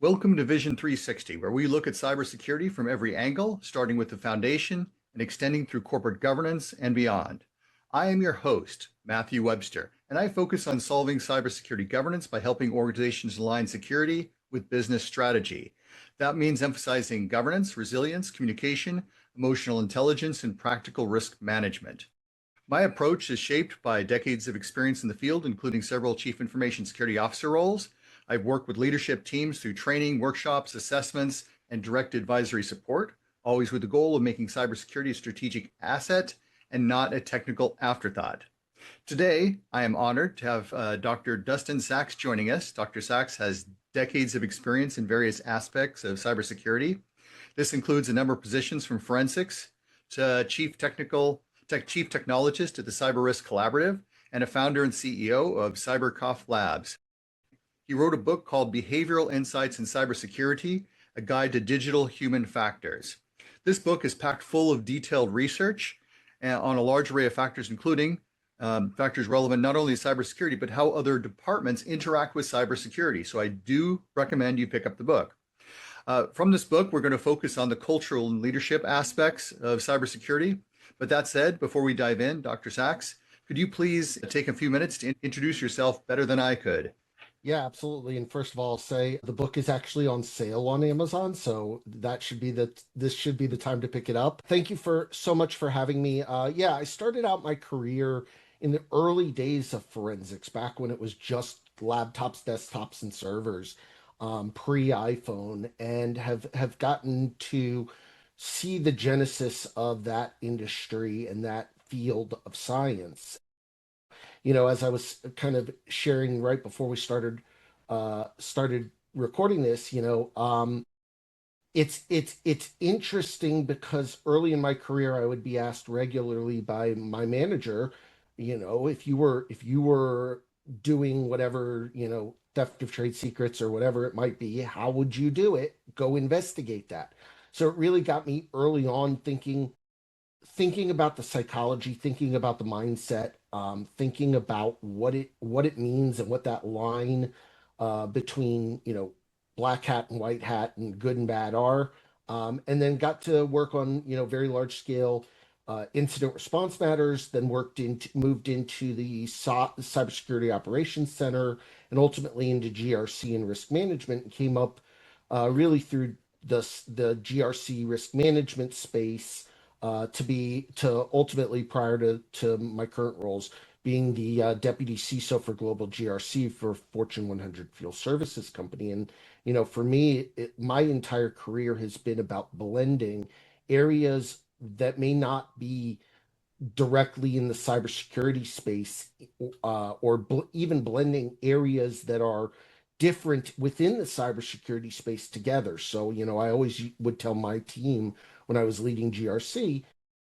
Welcome to Vision 360, where we look at cybersecurity from every angle, starting with the foundation and extending through corporate governance and beyond. I am your host, Matthew Webster, and I focus on solving cybersecurity governance by helping organizations align security with business strategy. That means emphasizing governance, resilience, communication, emotional intelligence, and practical risk management. My approach is shaped by decades of experience in the field, including several chief information security officer roles. I've worked with leadership teams through training, workshops, assessments, and direct advisory support, always with the goal of making cybersecurity a strategic asset and not a technical afterthought. Today, I am honored to have Dr. Dustin Sachs joining us. Dr. Sachs has decades of experience in various aspects of cybersecurity. This includes a number of positions from forensics to chief technologist at the Cyber Risk Collaborative and a founder and CEO of CyberCough Labs. He wrote a book called Behavioral Insights in Cybersecurity, a guide to digital human factors. This book is packed full of detailed research on a large array of factors, including factors relevant not only to cybersecurity, but how other departments interact with cybersecurity. So I do recommend you pick up the book. From this book, we're going to focus on the cultural and leadership aspects of cybersecurity. But that said, before we dive in, Dr. Sachs, could you please take a few minutes to introduce yourself better than I could? Yeah, absolutely. And first of all, I'll say the book is actually on sale on Amazon, so this should be the time to pick it up. Thank you so much for having me. Yeah, I started out my career in the early days of forensics, back when it was just laptops, desktops, and servers, pre-iPhone, and have gotten to see the genesis of that industry and that field of science. As I was kind of sharing right before we started recording this, it's interesting because early in my career I would be asked regularly by my manager, if you were doing whatever, theft of trade secrets or whatever it might be, how would you do it? Go investigate that. So it really got me early on thinking about the psychology, thinking about the mindset, thinking about what it means and what that line between black hat and white hat and good and bad are, and then got to work on very large scale incident response matters. Then moved into the Cybersecurity Operations Center and ultimately into GRC and risk management, and came up really through the GRC risk management space to ultimately, prior to my current roles, being the deputy CISO for global GRC for Fortune 100 fuel services company. And for me, my entire career has been about blending areas that may not be directly in the cybersecurity space, or even blending areas that are different within the cybersecurity space together. So, I always would tell my team when I was leading GRC,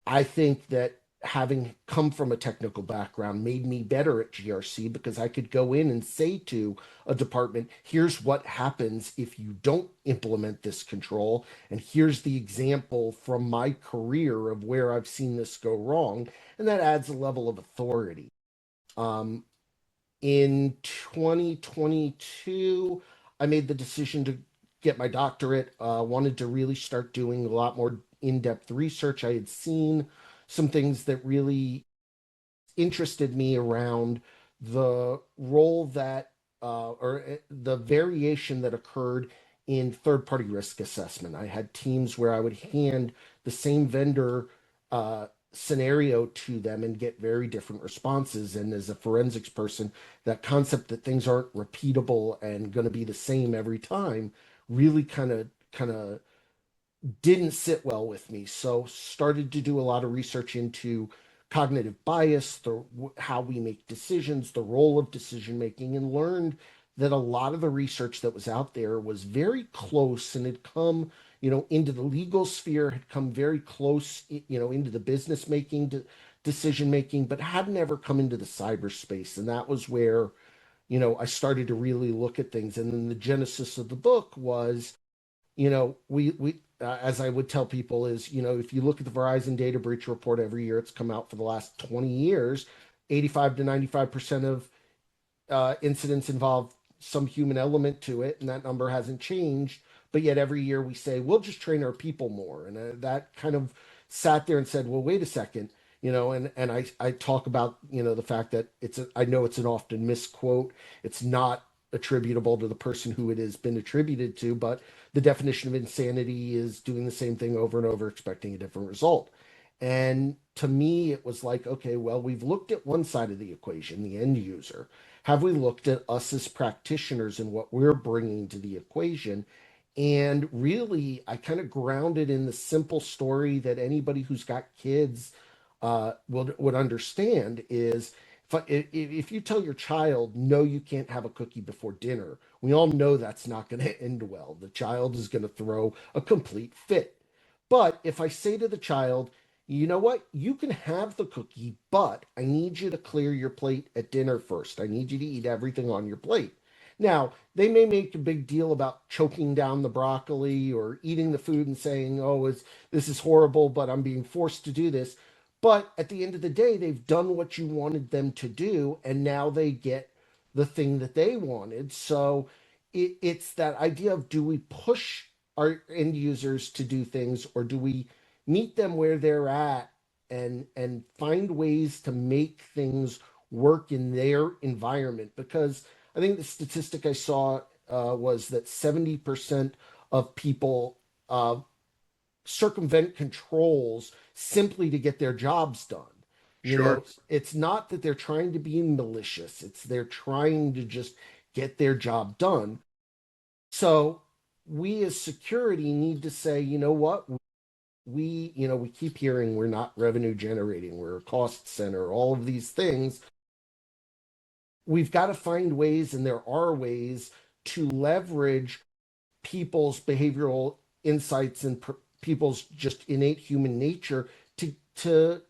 I think that having come from a technical background made me better at GRC because I could go in and say to a department, here's what happens if you don't implement this control. And here's the example from my career of where I've seen this go wrong. And that adds a level of authority. In 2022, I made the decision to get my doctorate. Wanted to really start doing a lot more in-depth research. I had seen some things that really interested me around the role that or the variation that occurred in third-party risk assessment. I had teams where I would hand the same vendor scenario to them and get very different responses. And as a forensics person, that concept that things aren't repeatable and going to be the same every time really kind of didn't sit well with me. So started to do a lot of research into cognitive bias, how we make decisions, the role of decision making, and learned that a lot of the research that was out there was very close and had come, into the legal sphere, had come very close, into the business making, decision making, but hadn't ever come into the cyberspace. And that was where, I started to really look at things. And then the genesis of the book was, we as I would tell people is, if you look at the Verizon data breach report every year, it's come out for the last 20 years, 85 to 95% of incidents involve some human element to it, and that number hasn't changed. But yet every year we say we'll just train our people more, and that kind of sat there and said, well, wait a second, and I talk about the fact that I know it's an often misquote. It's not attributable to the person who it has been attributed to, but the definition of insanity is doing the same thing over and over, expecting a different result. And to me, it was like, okay, well, we've looked at one side of the equation, the end user. Have we looked at us as practitioners and what we're bringing to the equation? And really, I kind of grounded in the simple story that anybody who's got kids would understand is if you tell your child, no, you can't have a cookie before dinner, we all know that's not going to end well. The child is going to throw a complete fit. But if I say to the child, you know what, you can have the cookie, but I need you to clear your plate at dinner first. I need you to eat everything on your plate. Now, they may make a big deal about choking down the broccoli or eating the food and saying, oh, this is horrible, but I'm being forced to do this. But at the end of the day, they've done what you wanted them to do, and now they get the thing that they wanted. So it's that idea of, do we push our end users to do things, or do we meet them where they're at and find ways to make things work in their environment? Because I think the statistic I saw was that 70% of people circumvent controls simply to get their jobs done. Sure. It's not that they're trying to be malicious, it's they're trying to just get their job done. So we as security need to say, you know what? We keep hearing we're not revenue generating, we're a cost center, all of these things. We've got to find ways, and there are ways to leverage people's behavioral insights and people's just innate human nature to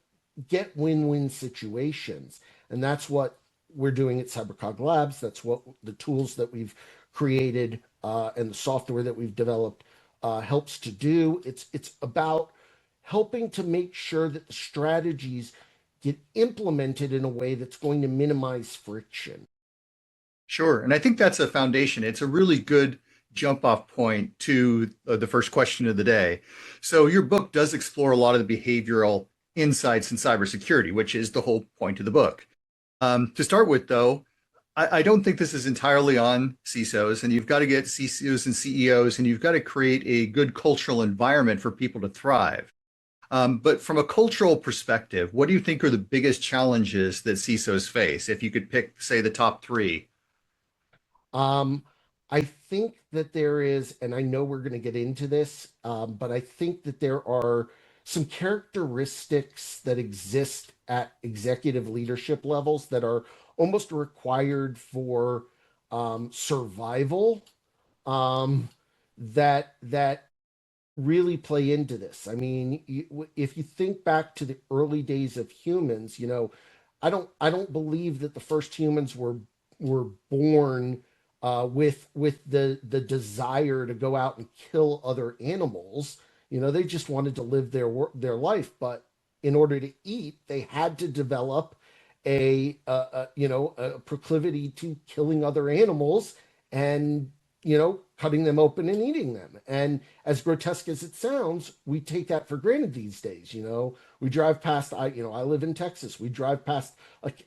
get win-win situations. And that's what we're doing at Cybercog Labs. That's what the tools that we've created and the software that we've developed helps to do. It's about helping to make sure that the strategies get implemented in a way that's going to minimize friction. Sure. And I think that's a foundation. It's a really good jump off point to the first question of the day. So your book does explore a lot of the behavioral insights in cybersecurity, which is the whole point of the book. To start with, though, I don't think this is entirely on CISOs, and you've got to get CISOs and CEOs, and you've got to create a good cultural environment for people to thrive. But from a cultural perspective, what do you think are the biggest challenges that CISOs face? If you could pick, say, the top three. Um, I think that there is, and I know we're going to get into this, but I think that there are some characteristics that exist at executive leadership levels that are almost required for survival, um, that really play into this. I mean, if you think back to the early days of humans, I don't believe that the first humans were born with the desire to go out and kill other animals. They just wanted to live their life, but in order to eat, they had to develop a proclivity to killing other animals and cutting them open and eating them. And as grotesque as it sounds, we take that for granted these days. We drive past. I live in Texas. We drive past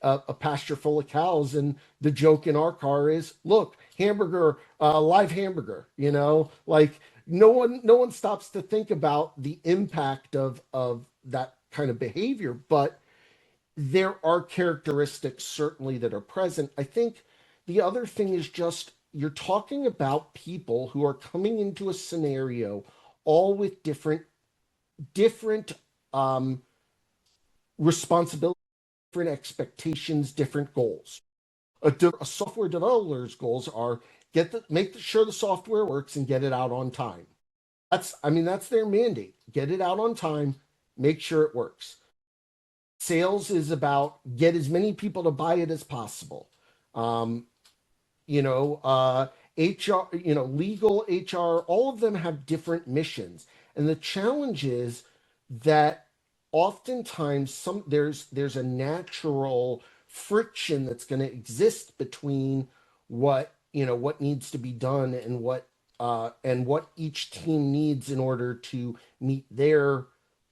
a pasture full of cows, and the joke in our car is, "Look, hamburger, live hamburger." Like no one stops to think about the impact of that kind of behavior, but there are characteristics certainly that are present. I think the other thing is just, you're talking about people who are coming into a scenario all with different responsibilities, different expectations, different goals. A software developer's goals are make sure the software works and get it out on time. That's their mandate. Get it out on time, make sure it works. Sales is about get as many people to buy it as possible. Um, HR, legal, HR, all of them have different missions. And the challenge is that oftentimes there's a natural friction that's going to exist between what what needs to be done, and what each team needs in order to meet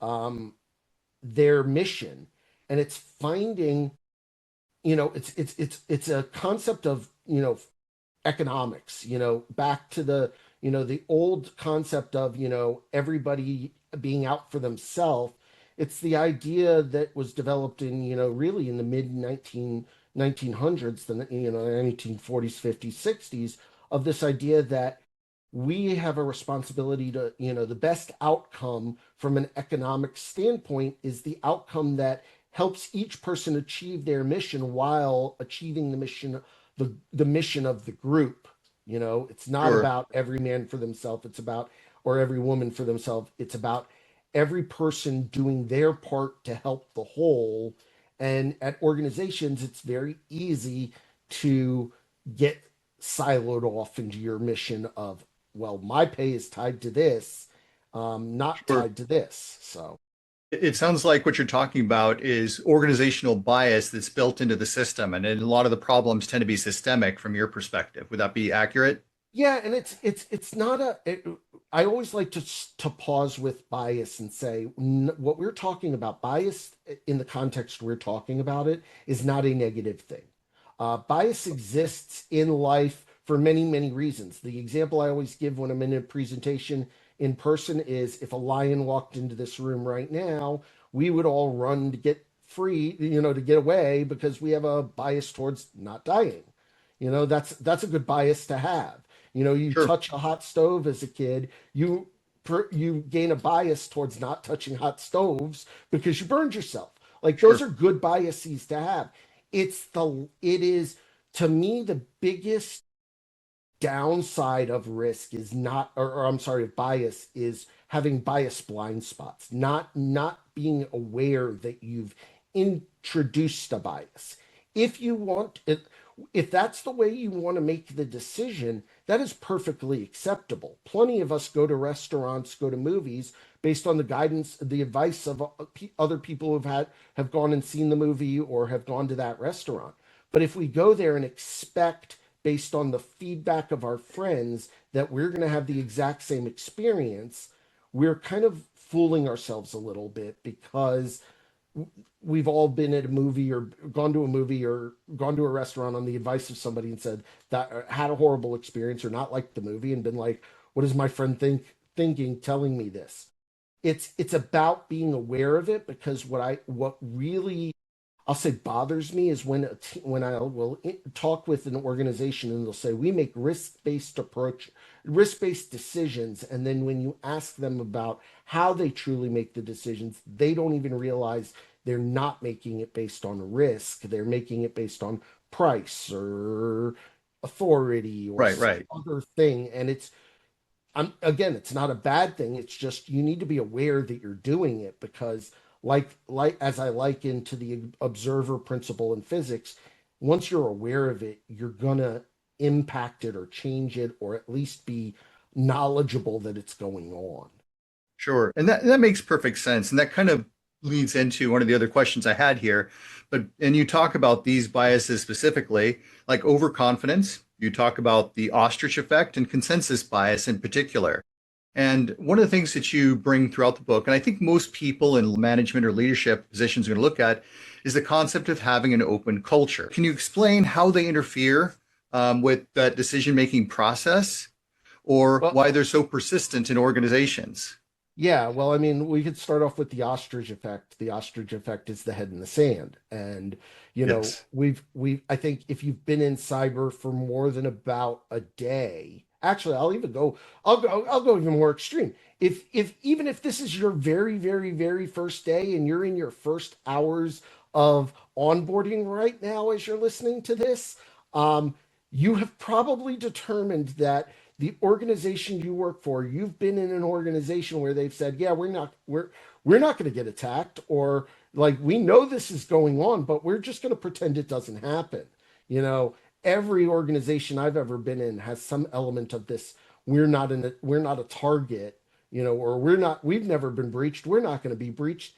um, their mission. And it's finding, it's a concept of, economics, back to the old concept of, everybody being out for themselves. It's the idea that was developed in, really in the mid 1900s, the, 1940s, 50s, 60s, of this idea that we have a responsibility to, the best outcome from an economic standpoint is the outcome that helps each person achieve their mission while achieving the mission of the group. It's not Sure. about every man for themselves, it's about, or every woman for themselves, it's about every person doing their part to help the whole. And at organizations, it's very easy to get siloed off into your mission of, well, my pay is tied to this, not Sure. tied to this. So It sounds like what you're talking about is organizational bias that's built into the system, and then a lot of the problems tend to be systemic from your perspective. Would that be accurate? yeah, and it's not I always like to pause with bias and say, what we're talking about, bias in the context we're talking about it, is not a negative thing. Bias exists in life for many, many reasons. The example I always give when I'm in a presentation in person is, if a lion walked into this room right now, we would all run to get free, to get away, because we have a bias towards not dying. That's a good bias to have. You Sure. touch a hot stove as a kid, you gain a bias towards not touching hot stoves because you burned yourself. Like, those Sure. are good biases to have. It is, to me, the biggest downside of risk is not, or I'm sorry, of bias, is having bias blind spots, not being aware that you've introduced a bias. If you want it, if that's the way you want to make the decision, that is perfectly acceptable. Plenty of us go to restaurants, go to movies based on the guidance, the advice of other people have gone and seen the movie or have gone to that restaurant. But if we go there and expect, based on the feedback of our friends, that we're going to have the exact same experience, we're kind of fooling ourselves a little bit, because we've all been at a movie, or gone to a movie, or gone to a restaurant on the advice of somebody and said that, had a horrible experience or not liked the movie, and been like, what is my friend thinking telling me this? It's about being aware of it, because what really, I'll say, bothers me is when when I will talk with an organization and they'll say, we make risk-based decisions, and then when you ask them about how they truly make the decisions, they don't even realize they're not making it based on risk. They're making it based on price or authority or Right, some right. other thing. And again, it's not a bad thing. It's just, you need to be aware that you're doing it, because, like as I liken to the observer principle in physics, once you're aware of it, you're gonna impact it or change it, or at least be knowledgeable that it's going on. Sure. And that makes perfect sense. And that kind of leads into one of the other questions I had here. And you talk about these biases specifically, like overconfidence. You talk about the ostrich effect and consensus bias in particular. And one of the things that you bring throughout the book, and I think most people in management or leadership positions are going to look at, is the concept of having an open culture. Can you explain how they interfere with that decision-making process, or Well, why they're so persistent in organizations? yeah, well, I mean, we could start off with the ostrich effect. The ostrich effect is the head in the sand. And, Yes. I think if you've been in cyber for more than about a day, actually, I'll go even more extreme. Even if this is your very, very, very first day and you're in your first hours of onboarding right now as you're listening to this, um, you have probably determined that the organization you work for, you've been in an organization where they've said, yeah, we're not going to get attacked, or, like, we know this is going on, but we're just going to pretend it doesn't happen. You know, every organization I've ever been in has some element of this. We're not a target, or we've never been breached. We're not going to be breached.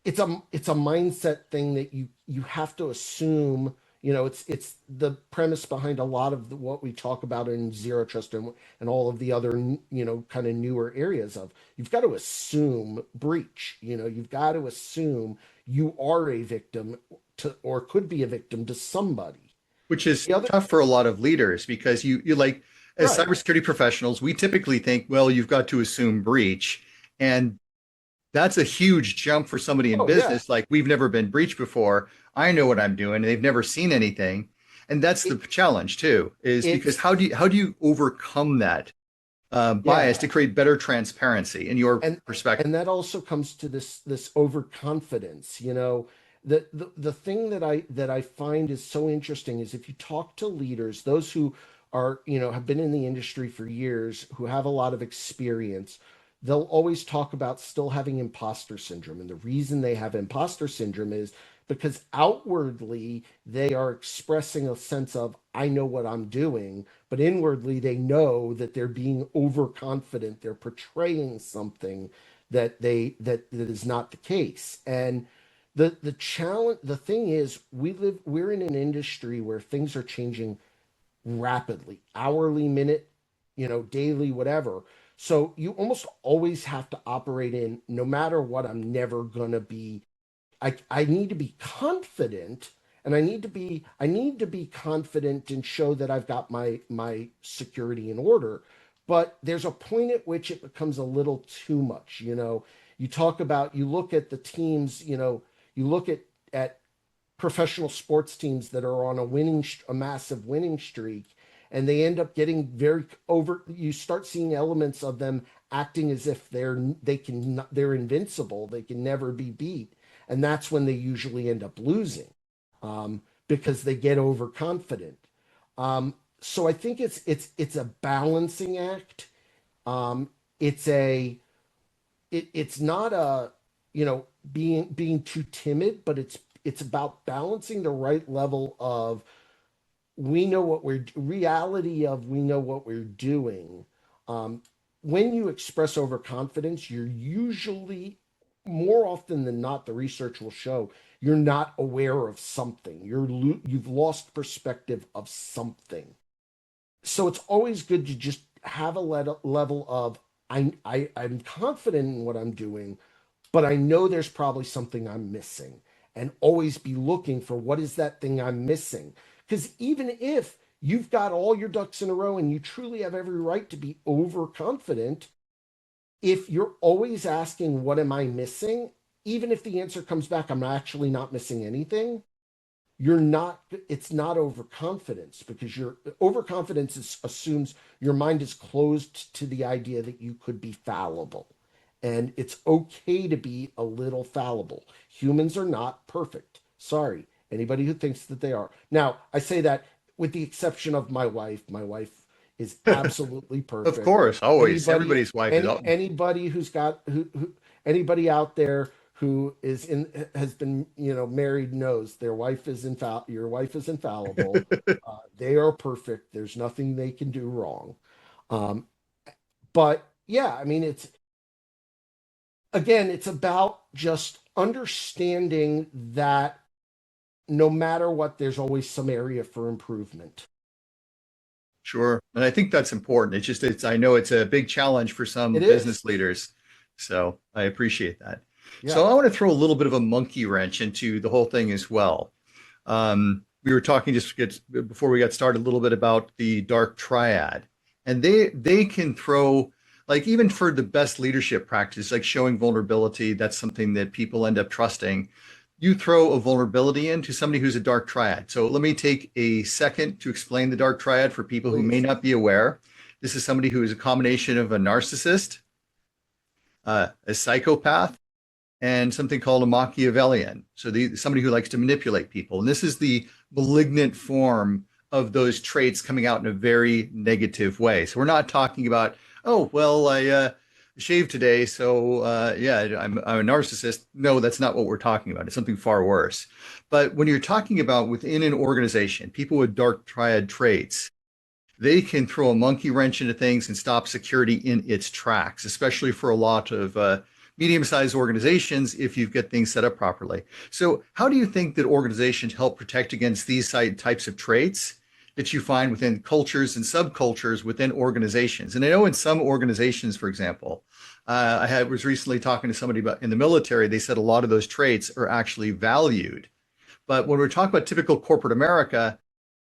It's a mindset thing that you have to assume, It's the premise behind a lot of what we talk about in zero trust and all of the other kind of newer areas of you've got to assume breach. You've got to assume you are a victim to or could be a victim to somebody. Which is The other tough for a lot of leaders because you like as right. cybersecurity professionals, we typically think, well, you've got to assume breach. And that's a huge jump for somebody in Oh yeah. business. Like we've never been breached before. I know what I'm doing. They've never seen anything. And that's the It, challenge too, is because it's how do you overcome that bias yeah. to create better transparency in your and perspective? and that also comes to this overconfidence. The thing that I find is so interesting is if you talk to leaders, those who are have been in the industry for years, who have a lot of experience, they'll always talk about still having imposter syndrome. And the reason they have imposter syndrome is because outwardly they are expressing a sense of I know what I'm doing, but inwardly they know that they're being overconfident. They're portraying something that is not the case. And the challenge, the thing is, we're in an industry where things are changing rapidly, hourly, minute, daily, whatever. So you almost always have to operate in no matter what, I'm never gonna be I need to be confident, and I need to be confident and show that I've got my security in order. But there's a point at which it becomes a little too much. You look at the teams, you look at professional sports teams that are on a massive winning streak, and they end up getting very over. You start seeing elements of them acting as if they're invincible, they can never be beat, and that's when they usually end up losing, because they get overconfident. So I think it's a balancing act. Um, it's a it's not a being too timid, but it's about balancing the right level of we know what we're doing. Um, when you express overconfidence, you're usually, more often than not, the research will show you're not aware of something. You've lost perspective of something. So it's always good to just have a level of I'm confident in what I'm doing, but I know there's probably something I'm missing, and always be looking for what is that thing I'm missing. Because even if you've got all your ducks in a row and you truly have every right to be overconfident, if you're always asking, what am I missing? Even if the answer comes back, I'm actually not missing anything, you're not, it's not overconfidence, because your overconfidence assumes your mind is closed to the idea that you could be fallible, and it's okay to be a little fallible. Humans are not perfect, sorry, anybody who thinks that they are. Now I say that with the exception of my wife is absolutely Of perfect. course, always. Anybody Everybody's wife is any all, anybody who's got who anybody out there who has been married knows your wife is infallible. They are perfect. There's nothing they can do wrong. Um, but yeah, I mean, it's about just understanding that no matter what, there's always some area for improvement. sure. And I think that's important. I know it's a big challenge for some It is. business leaders. So I appreciate that. Yeah. So I want to throw a little bit of a monkey wrench into the whole thing as well. We were talking before we got started a little bit about the dark triad, and they can throw, like, even for the best leadership practice, like showing vulnerability. That's something that people end up trusting. You throw a vulnerability into somebody who's a dark triad. So let me take a second to explain the dark triad for people who may Please. not be aware. This is somebody who is a combination of a narcissist, a psychopath, and something called a Machiavellian. So somebody who likes to manipulate people. And this is the malignant form of those traits coming out in a very negative way. So we're not talking about, oh, well, I shaved today, so yeah, I'm a narcissist. No, that's not what we're talking about. It's something far worse. But when you're talking about within an organization, people with dark triad traits, they can throw a monkey wrench into things and stop security in its tracks, especially for a lot of medium-sized organizations if you get things set up properly. So how do you think that organizations help protect against these types of traits that you find within cultures and subcultures within organizations? And I know in some organizations, for example, was recently talking to somebody about in the military, they said a lot of those traits are actually valued. But when we're talking about typical corporate America,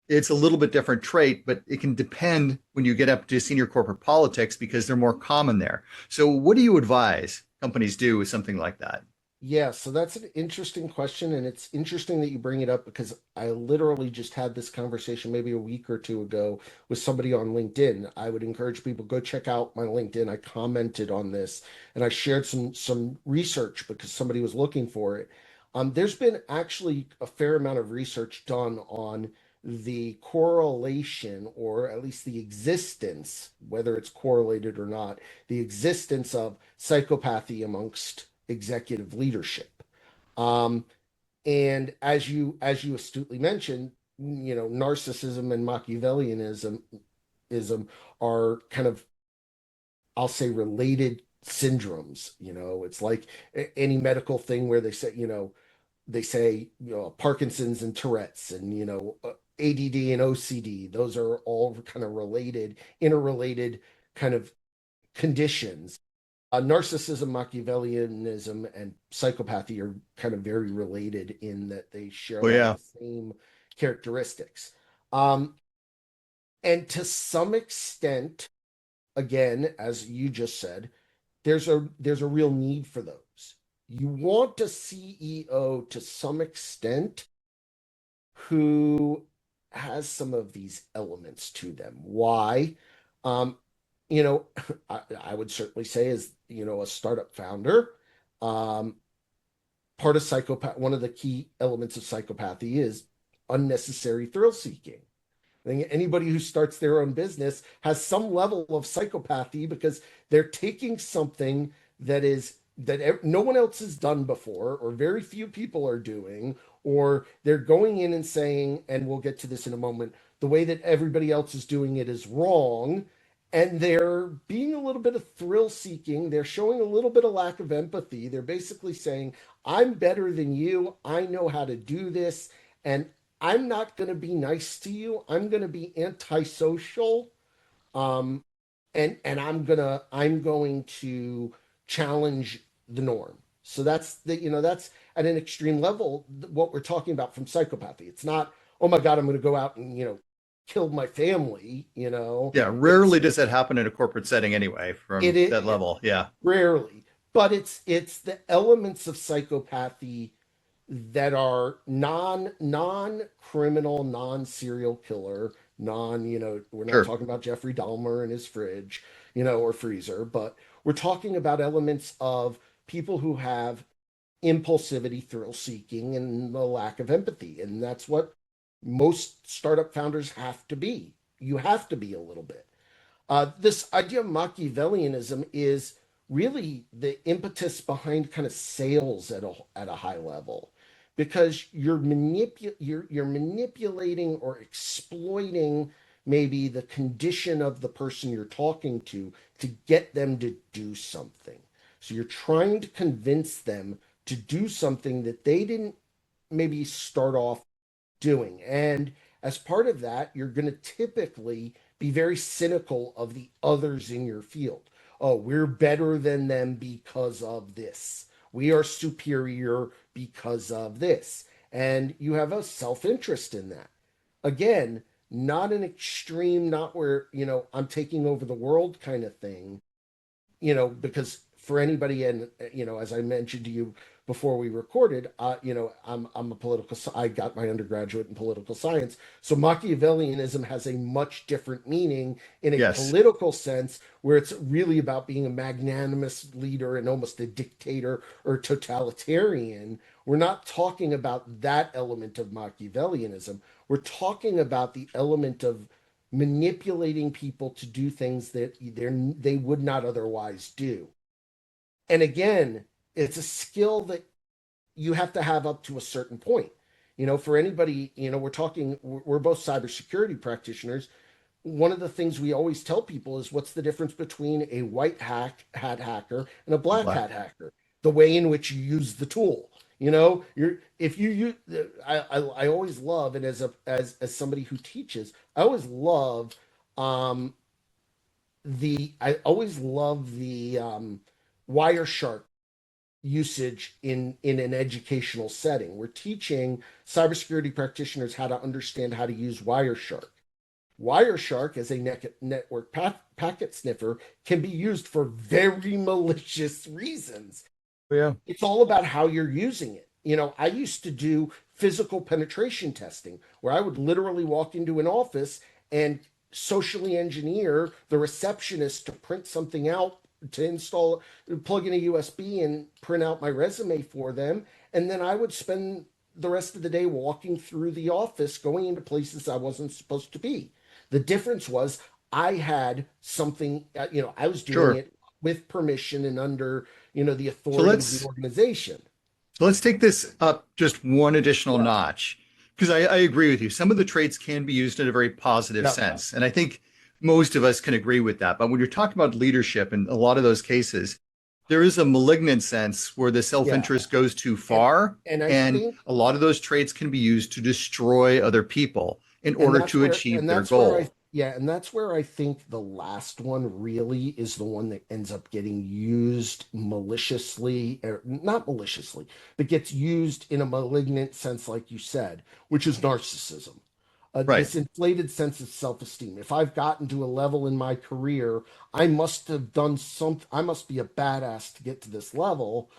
it's a little bit different trait, but it can depend when you get up to senior corporate politics because they're more common there. So, what do you advise companies do with something like that? Yeah, so that's an interesting question, and it's interesting that you bring it up because I literally just had this conversation maybe a week or two ago with somebody on LinkedIn. I would encourage people go check out my LinkedIn. I commented on this and I shared some research because somebody was looking for it. There's been actually a fair amount of research done on the correlation, or at least the existence, whether it's correlated or not, the existence of psychopathy amongst executive leadership. Um, and as you astutely mentioned, narcissism and Machiavellianism are kind of, I'll say, related syndromes. It's like any medical thing where they say Parkinson's and Tourette's and ADD and OCD. Those are all kind of related, interrelated kind of conditions. Narcissism, Machiavellianism, and psychopathy are kind of very related in that they share a Oh lot of yeah, the same characteristics. Um, and to some extent, again, as you just said, there's a real need for those. You want a CEO to some extent who has some of these elements to them. Why? Um, you know, I would certainly say as, a startup founder, um, part of one of the key elements of psychopathy is unnecessary thrill seeking. I think anybody who starts their own business has some level of psychopathy because they're taking something that no one else has done before, or very few people are doing, or they're going in and saying, and we'll get to this in a moment, the way that everybody else is doing it is wrong. And they're being a little bit of thrill seeking. They're showing a little bit of lack of empathy. They're basically saying, I'm better than you. I know how to do this. And I'm not going to be nice to you. I'm going to be antisocial. Um, and I'm going to challenge the norm. So that's at an extreme level what we're talking about from psychopathy. It's not, oh my God, I'm going to go out and kill my family. yeah. It's Rarely does that happen in a corporate setting anyway. it, From that it level, yeah, rarely, but it's the elements of psychopathy that are non criminal, non serial killer, we're not sure. talking about Jeffrey Dahmer and his fridge, or freezer, but we're talking about elements of people who have impulsivity, thrill seeking, and the lack of empathy. And that's what most startup founders have to be. You have to be a little bit. This idea of Machiavellianism is really the impetus behind kind of sales at a high level, because you're manipulating or exploiting maybe the condition of the person you're talking to get them to do something. So you're trying to convince them to do something that they didn't maybe start off doing. And as part of that, you're going to typically be very cynical of the others in your field. Oh, we're better than them because of this. We are superior because of this. And you have a self interest in that. Again, not an extreme, not where, I'm taking over the world kind of thing, because for anybody, and as I mentioned to you before we recorded, I'm a I got my undergraduate in political science. So Machiavellianism has a much different meaning in a Yes. political sense, where it's really about being a magnanimous leader and almost a dictator or totalitarian. We're not talking about that element of Machiavellianism. We're talking about the element of manipulating people to do things that they would not otherwise do. And again, it's a skill that you have to have up to a certain point. For anybody, we're both cybersecurity practitioners. one of the things we always tell people is what's the difference between a white hat hacker and a The black black. hat hacker? The way in which you use the tool. You know, you're if you use I always love, and as somebody who teaches, I always love um I always love the Wireshark usage in an educational setting. We're teaching cybersecurity practitioners how to understand how to use Wireshark. Wireshark as a network packet sniffer can be used for very malicious reasons. Yeah. It's all about how you're using it. I used to do physical penetration testing where I would literally walk into an office and socially engineer the receptionist to print something out, to install, plug in a USB and print out my resume for them. And then I would spend the rest of the day walking through the office, going into places I wasn't supposed to be. The difference was I had something, I was doing Sure. it with permission and under, the So authority of the let's organization. let's take this up just one additional Yeah. notch because I agree with you. Some of the traits can be used in a very positive Yep. sense, and I think most of us can agree with that. But when you're talking about leadership in a lot of those cases, there is a malignant sense where the Yeah. self-interest goes too And far, and I and think a lot of those traits can be used to destroy other people in and order that's to where achieve and their that's where I goal. yeah, and that's where I think the last one really is the one that ends up getting used maliciously, or not maliciously, but gets used in a malignant sense, like you said, which is narcissism. Right. This inflated sense of self-esteem. If I've gotten to a level in my career, I must have done something, I must be a badass to get to this level.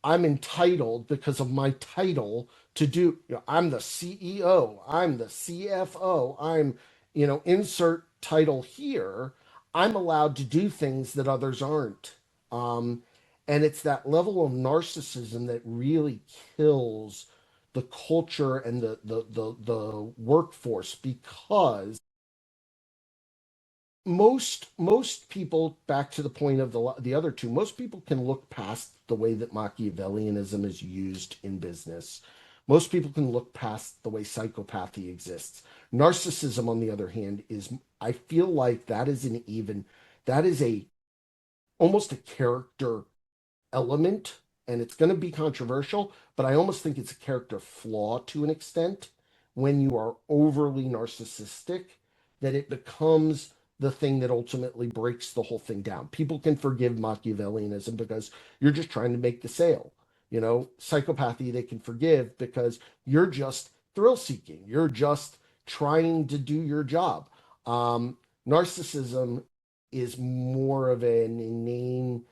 I'm entitled because of my title to do, I'm the CEO, I'm the CFO, I'm, insert title here. I'm allowed to do things that others aren't. Um, and it's that level of narcissism that really kills the culture and the workforce, because most people, back to the point of the other two, most people can look past the way that Machiavellianism is used in business. Most people can look past the way psychopathy exists. Narcissism, on the other hand, is, I feel like that is a almost a character element, and it's going to be controversial, but I almost think it's a character flaw to an extent when you are overly narcissistic, that it becomes the thing that ultimately breaks the whole thing down. People can forgive Machiavellianism because you're just trying to make the sale. Psychopathy they can forgive because you're just thrill seeking. You're just trying to do your job. Narcissism is more of an inane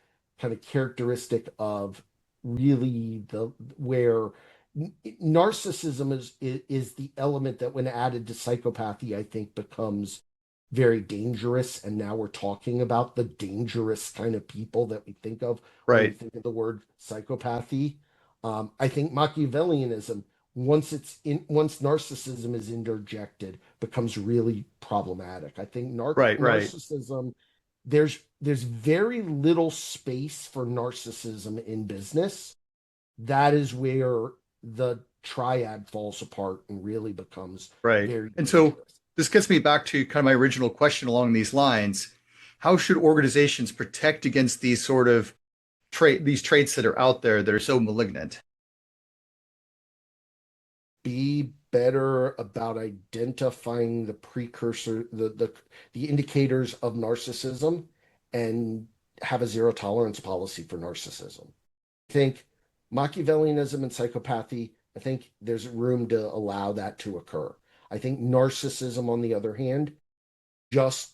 kind of characteristic of really the where narcissism is the element that, when added to psychopathy, I think becomes very dangerous. And now we're talking about the dangerous kind of people that we think of when we Right. think of the word psychopathy. I think Machiavellianism, once narcissism is interjected, becomes really problematic. I think Right. Right. narcissism, there's very little space for narcissism in business. That is where the triad falls apart and really becomes Right. very And so dangerous. this gets me back to kind of my original question along these lines. How should organizations protect against these sort of these traits that are out there that are so malignant? Be better about identifying the precursor, the indicators of narcissism, and have a zero tolerance policy for narcissism. I think Machiavellianism and psychopathy, I think there's room to allow that to occur. I think narcissism, on the other hand, just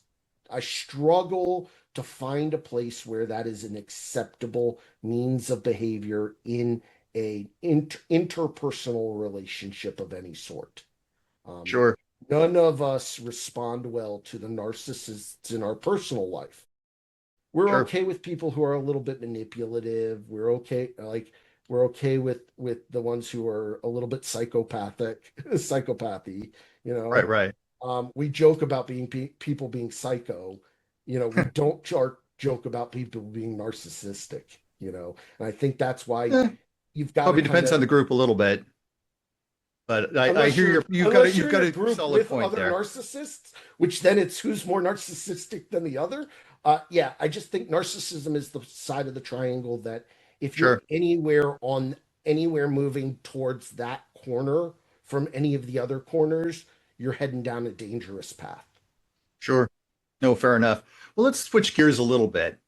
I struggle to find a place where that is an acceptable means of behavior in a interpersonal relationship of any sort. Um, Sure. None of us respond well to the narcissists in our personal life. We're Sure. okay with people who are a little bit manipulative. We're okay with the ones who are a little bit psychopathic, psychopathy, you Right. know. Right. We joke about people being psycho. We don't joke about people being narcissistic. And I think that's why Eh, you've got to probably kind depends on of, the group a little bit. But I hear Unless you've you're in got a a group solid with point other there. narcissists, which then it's who's more narcissistic than the other. Yeah, I just think narcissism is the side of the triangle that if you're Sure, anywhere moving towards that corner from any of the other corners, you're heading down a dangerous path. sure. No, fair enough. Well, let's switch gears a little bit,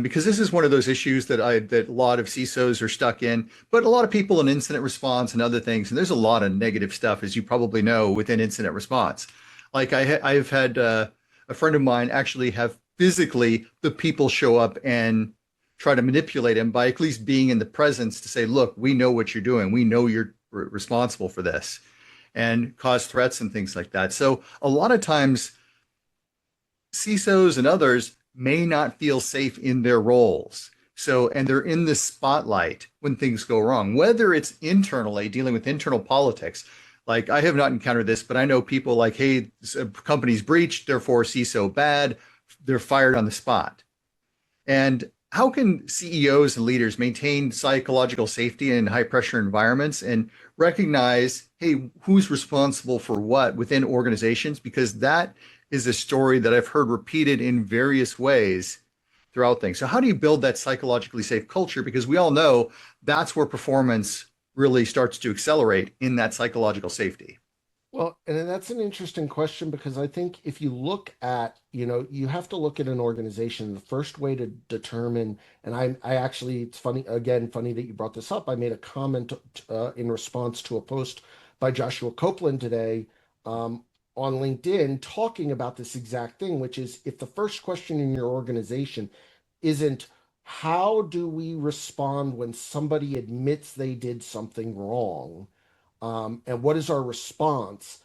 because this is one of those issues that a lot of CISOs are stuck in, but a lot of people in incident response and other things, and there's a lot of negative stuff, as you probably know, within incident response. Like I've had a friend of mine actually have physically the people show up and try to manipulate him by at least being in the presence to say, "Look, we know what you're doing. We know you're responsible for this," and cause threats and things like that. So a lot of times CISOs and others may not feel safe in their roles. So, and they're in the spotlight when things go wrong, whether it's internally dealing with internal politics. Like I have not encountered this, but I know people like, hey, a company's breached, therefore CISO bad, they're fired on the spot. And how can CEOs and leaders maintain psychological safety in high pressure environments and recognize, hey, who's responsible for what within organizations? Because that is a story that I've heard repeated in various ways throughout things. So, how do you build that psychologically safe culture? Because we all know that's where performance really starts to accelerate in that psychological safety. Well, and then that's an interesting question because I think if you look at, you have to look at an organization. The first way to determine, and I actually, it's funny, again, funny that you brought this up. I made a comment in response to a post by Joshua Copeland today on LinkedIn talking about this exact thing, which is if the first question in your organization isn't how do we respond when somebody admits they did something wrong? And what is our response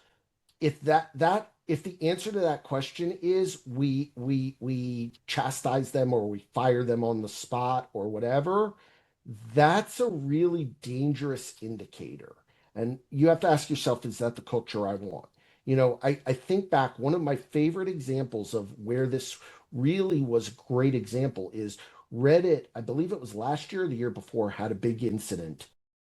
if the answer to that question is we chastise them or we fire them on the spot or whatever, that's a really dangerous indicator. And you have to ask yourself, is that the culture I want? I think back, one of my favorite examples of where this really was a great example is Reddit. I believe it was last year or the year before, had a big incident,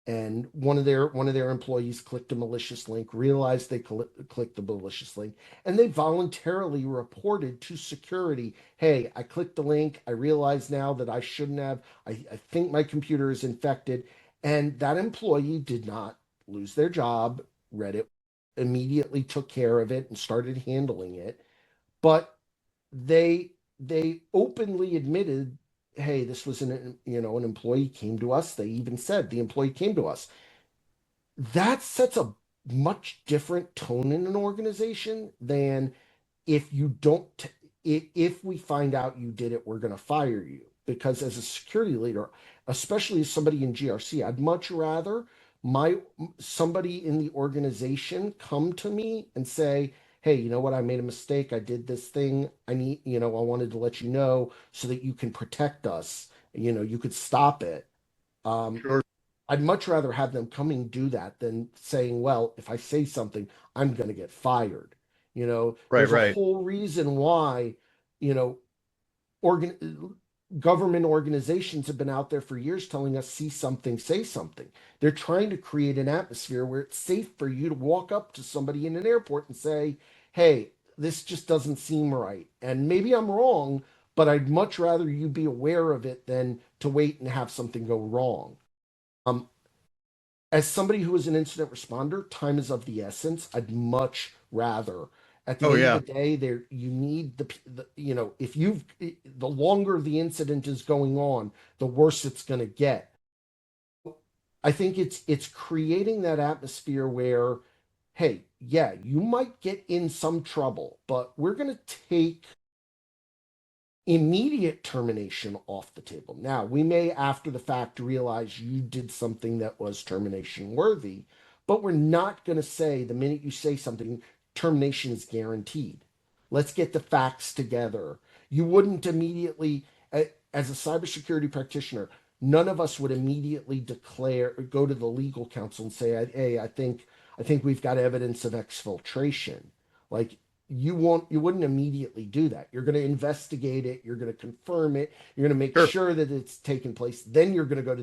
and one of their employees clicked a malicious link, realized they clicked the malicious link, and they voluntarily reported to security, hey, I clicked the link, I realize now that I shouldn't have, I think my computer is infected. And that employee did not lose their job. Reddit immediately took care of it and started handling it, but they openly admitted, hey, this was an employee came to us. They even said the employee came to us. That sets a much different tone in an organization than if you don't if we find out you did it, we're going to fire you. Because as a security leader, especially as somebody in GRC, I'd much rather my somebody in the organization come to me and say, hey, you know what, I made a mistake, I did this thing, I wanted to let you know so that you can protect us, you could stop it. um, Sure. I'd much rather have them coming do that than saying, well, if I say something, I'm going to get fired. Right, There's a right. whole reason why, you know, organ government organizations have been out there for years telling us, see something, say something. They're trying to create an atmosphere where it's safe for you to walk up to somebody in an airport and say, hey, this just doesn't seem right. And maybe I'm wrong, but I'd much rather you be aware of it than to wait and have something go wrong. Um, as somebody who is an incident responder, time is of the essence. I'd much rather. At the Oh, end of yeah. the day, there you need if you've the longer the incident is going on, the worse it's going to get. I think it's creating that atmosphere where, hey, yeah, you might get in some trouble, but we're going to take immediate termination off the table. Now, we may, after the fact, realize you did something that was termination worthy, but we're not going to say the minute you say something, termination is guaranteed. Let's get the facts together. You wouldn't immediately, as a cybersecurity practitioner, none of us would immediately declare or go to the legal counsel and say, "Hey, I think we've got evidence of exfiltration." Like, you wouldn't immediately do that. You're going to investigate it, you're going to confirm it, you're going to make Sure. sure that it's taken place, then you're going to go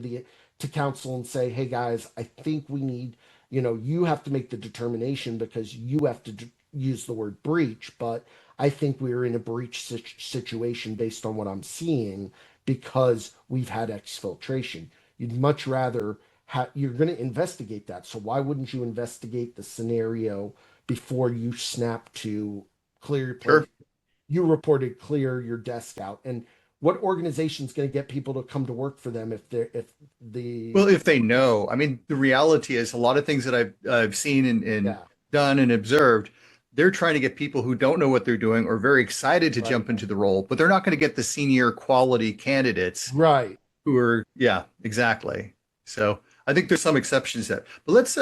to counsel and say, hey guys, I think we need You have to make the determination because you have to use the word breach. But I think we're in a breach situation based on what I'm seeing because we've had exfiltration. You'd much rather you're going to investigate that. So why wouldn't you investigate the scenario before you snap to clear your Sure. place? You reported clear your desk out. And what organization is going to get people to come to work for them if the Well, if they know, I mean, the reality is a lot of things that I've seen and yeah, done and observed, they're trying to get people who don't know what they're doing or very excited to right, jump into the role, but they're not going to get the senior quality candidates right. who are, yeah, exactly. So I think there's some exceptions to that. But let's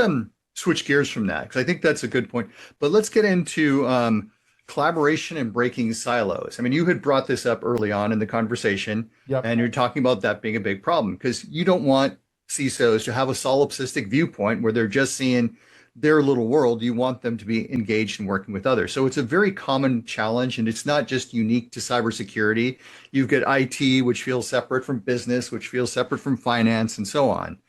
switch gears from that because I think that's a good point. But let's get into collaboration and breaking silos. I mean, you had brought this up early on in the conversation, Yep. and you're talking about that being a big problem because you don't want CISOs to have a solipsistic viewpoint where they're just seeing their little world. You want them to be engaged in working with others. So it's a very common challenge, and it's not just unique to cybersecurity. You've got IT, which feels separate from business, which feels separate from finance, and so on.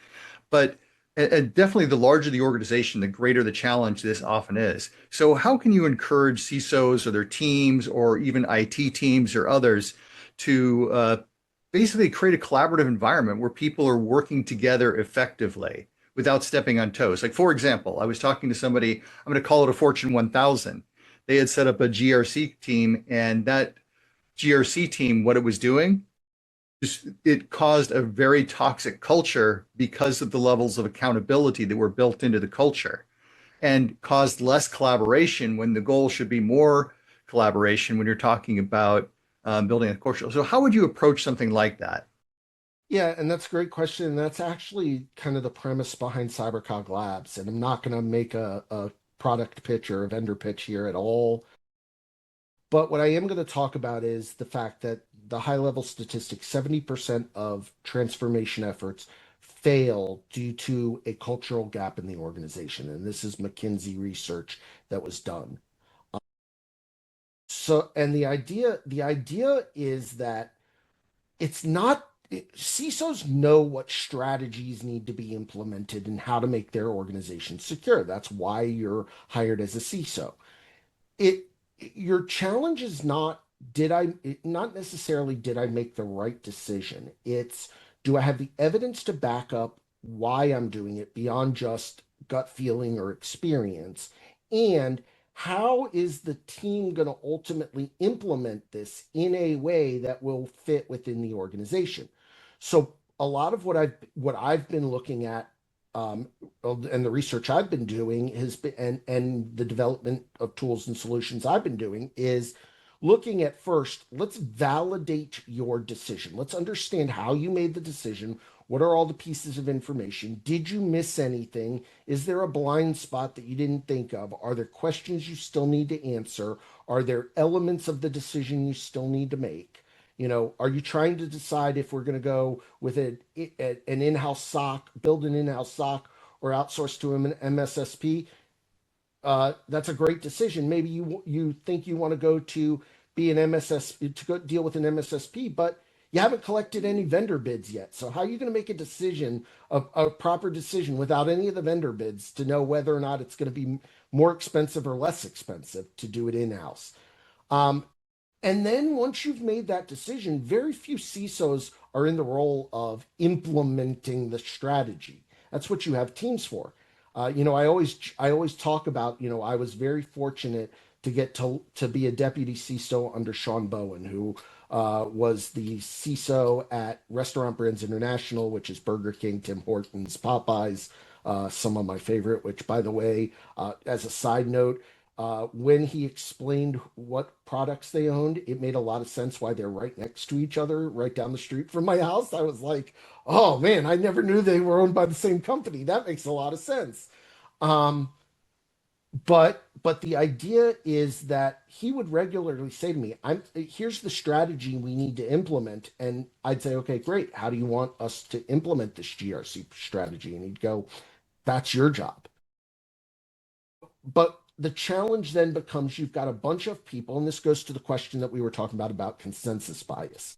But and definitely the larger the organization, the greater the challenge this often is. So, how can you encourage CISOs or their teams, or even IT teams or others, to basically create a collaborative environment where people are working together effectively without stepping on toes? Like, for example, I was talking to somebody, I'm going to call it a Fortune 1000. They had set up a GRC team, and that GRC team, what it was doing, it caused a very toxic culture because of the levels of accountability that were built into the culture and caused less collaboration when the goal should be more collaboration when you're talking about building a culture. So, how would you approach something like that? Yeah, and that's a great question. And that's actually kind of the premise behind CyberCog Labs. And I'm not going to make a product pitch or a vendor pitch here at all. But what I am going to talk about is the fact that the high level statistics 70% of transformation efforts fail due to a cultural gap in the organization. And this is McKinsey research that was done. So, and the idea is that it's not CISOs know what strategies need to be implemented and how to make their organization secure. That's why you're hired as a CISO. It Your challenge is not not necessarily did I make the right decision. It's do I have the evidence to back up why I'm doing it beyond just gut feeling or experience? And how is the team going to ultimately implement this in a way that will fit within the organization? So a lot of what I've been looking at um, and the research I've been doing has been, and the development of tools and solutions I've been doing is looking at first, let's validate your decision. Let's understand how you made the decision. What are all the pieces of information? Did you miss anything? Is there a blind spot that you didn't think of? Are there questions you still need to answer? Are there elements of the decision you still need to make? Are you trying to decide if we're going to go with an in-house SOC, build an in-house SOC, or outsource to an MSSP? That's a great decision. Maybe you think you want to go to be an MSSP to go deal with an MSSP, but you haven't collected any vendor bids yet. So how are you going to make a decision, a proper decision, without any of the vendor bids to know whether or not it's going to be more expensive or less expensive to do it in-house? Um, and then once you've made that decision, very few CISOs are in the role of implementing the strategy. That's what you have teams for. I always talk about, I was very fortunate to get to be a deputy CISO under Sean Bowen, who was the CISO at Restaurant Brands International, which is Burger King, Tim Hortons, Popeyes, some of my favorite. Which, by the way, as a side note, when he explained what products they owned, it made a lot of sense why they're right next to each other, right down the street from my house. I was like, oh man, I never knew they were owned by the same company. That makes a lot of sense. Um, but the idea is that he would regularly say to me, here's the strategy we need to implement. And I'd say, okay, great. How do you want us to implement this GRC strategy? And he'd go, that's your job. But the challenge then becomes you've got a bunch of people, and this goes to the question that we were talking about consensus bias.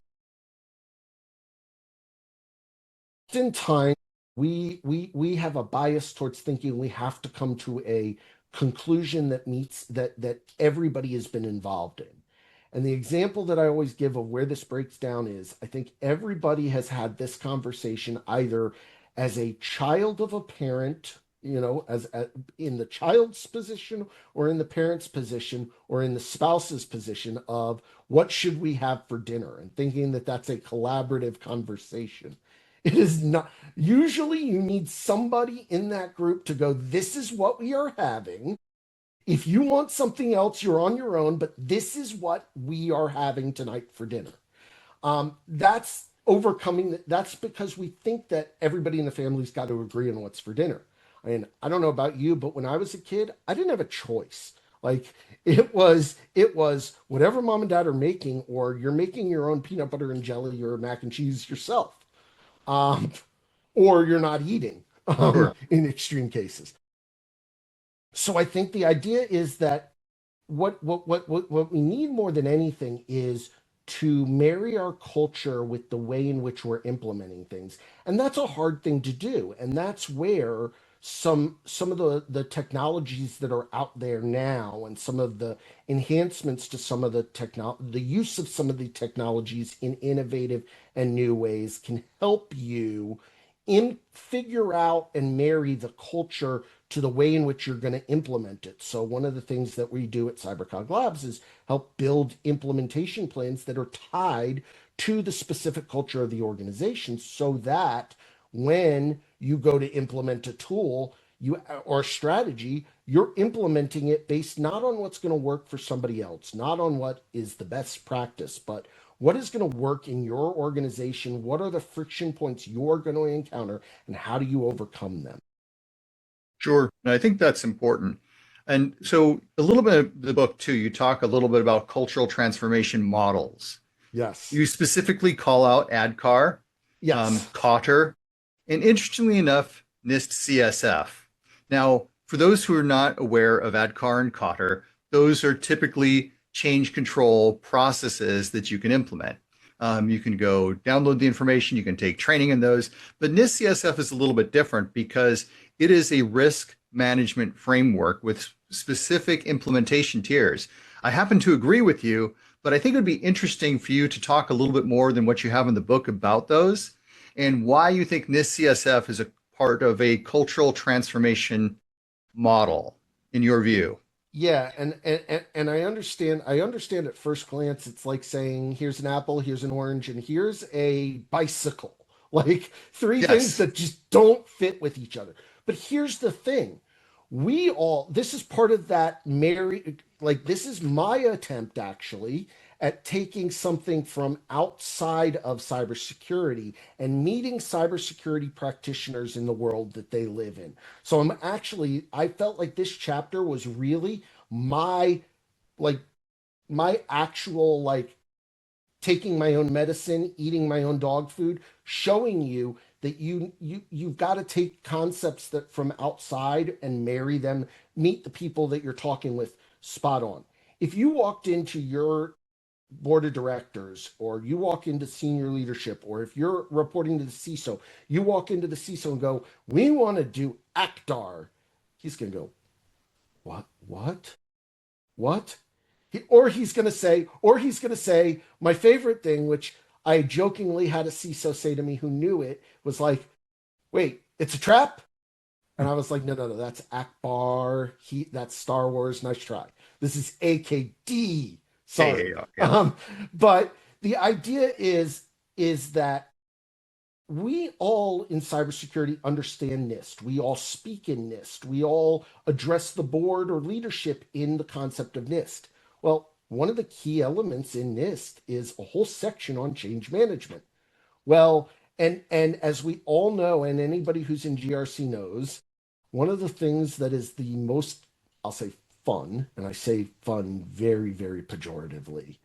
In time, we have a bias towards thinking we have to come to a conclusion that meets that everybody has been involved in. And the example that I always give of where this breaks down is I think everybody has had this conversation either as a child of a parent, in the child's position or in the parent's position or in the spouse's position of what should we have for dinner, and thinking that that's a collaborative conversation. It is not. Usually you need somebody in that group to go, this is what we are having. If you want something else, you're on your own, but this is what we are having tonight for dinner. That's overcoming. That's because we think that everybody in the family's got to agree on what's for dinner. I mean, I don't know about you, but when I was a kid, I didn't have a choice. Like it was whatever mom and dad are making, or you're making your own peanut butter and jelly or mac and cheese yourself, um, or you're not eating Sure. in extreme cases. So I think the idea is that what we need more than anything is to marry our culture with the way in which we're implementing things. And that's a hard thing to do. And that's where some of the technologies that are out there now, and some of the enhancements to some of the use of some of the technologies in innovative and new ways can help you figure out and marry the culture to the way in which you're going to implement it. So one of the things that we do at CyberCog Labs is help build implementation plans that are tied to the specific culture of the organization, so that when you go to implement a tool or a strategy, you're implementing it based not on what's going to work for somebody else, not on what is the best practice, but what is going to work in your organization. What are the friction points you're going to encounter, and how do you overcome them? Sure. And I think that's important. And so a little bit of the book too, you talk a little bit about cultural transformation models. Yes. You specifically call out ADKAR, Yes. Cotter, and interestingly enough, NIST CSF. Now, for those who are not aware of ADKAR and Cotter, those are typically change control processes that you can implement. You can go download the information, you can take training in those, but NIST CSF is a little bit different because it is a risk management framework with specific implementation tiers. I happen to agree with you, but I think it would be interesting for you to talk a little bit more than what you have in the book about those, and why you think NIST CSF is a part of a cultural transformation model in your view. Yeah, and I understand at first glance it's like saying here's an apple, here's an orange, and here's a bicycle. Like three things Yes. that just don't fit with each other. But here's the thing. This is part of that this is my attempt actually at taking something from outside of cybersecurity and meeting cybersecurity practitioners in the world that they live in. So I felt like this chapter was really my like my actual taking my own medicine, eating my own dog food, showing you that you've got to take concepts that from outside and marry them, meet the people that you're talking with spot on. If you walked into your board of directors, or you walk into senior leadership, or if you're reporting to the CISO, you walk into the CISO and go, we want to do ACTAR. He's going to go, what? Or he's going to say, my favorite thing, which I jokingly had a CISO say to me who knew it, was like, wait, it's a trap? And I was like, no, no, no, that's Akbar. That's Star Wars. Nice try. This is AKD. Hey, Sorry. yeah. But the idea is that we all in cybersecurity understand NIST. We all speak in NIST. We all address the board or leadership in the concept of NIST. Well, one of the key elements in NIST is a whole section on change management. Well, and as we all know, and anybody who's in GRC knows, one of the things that is the most, I'll say, fun, and I say fun very, very pejoratively,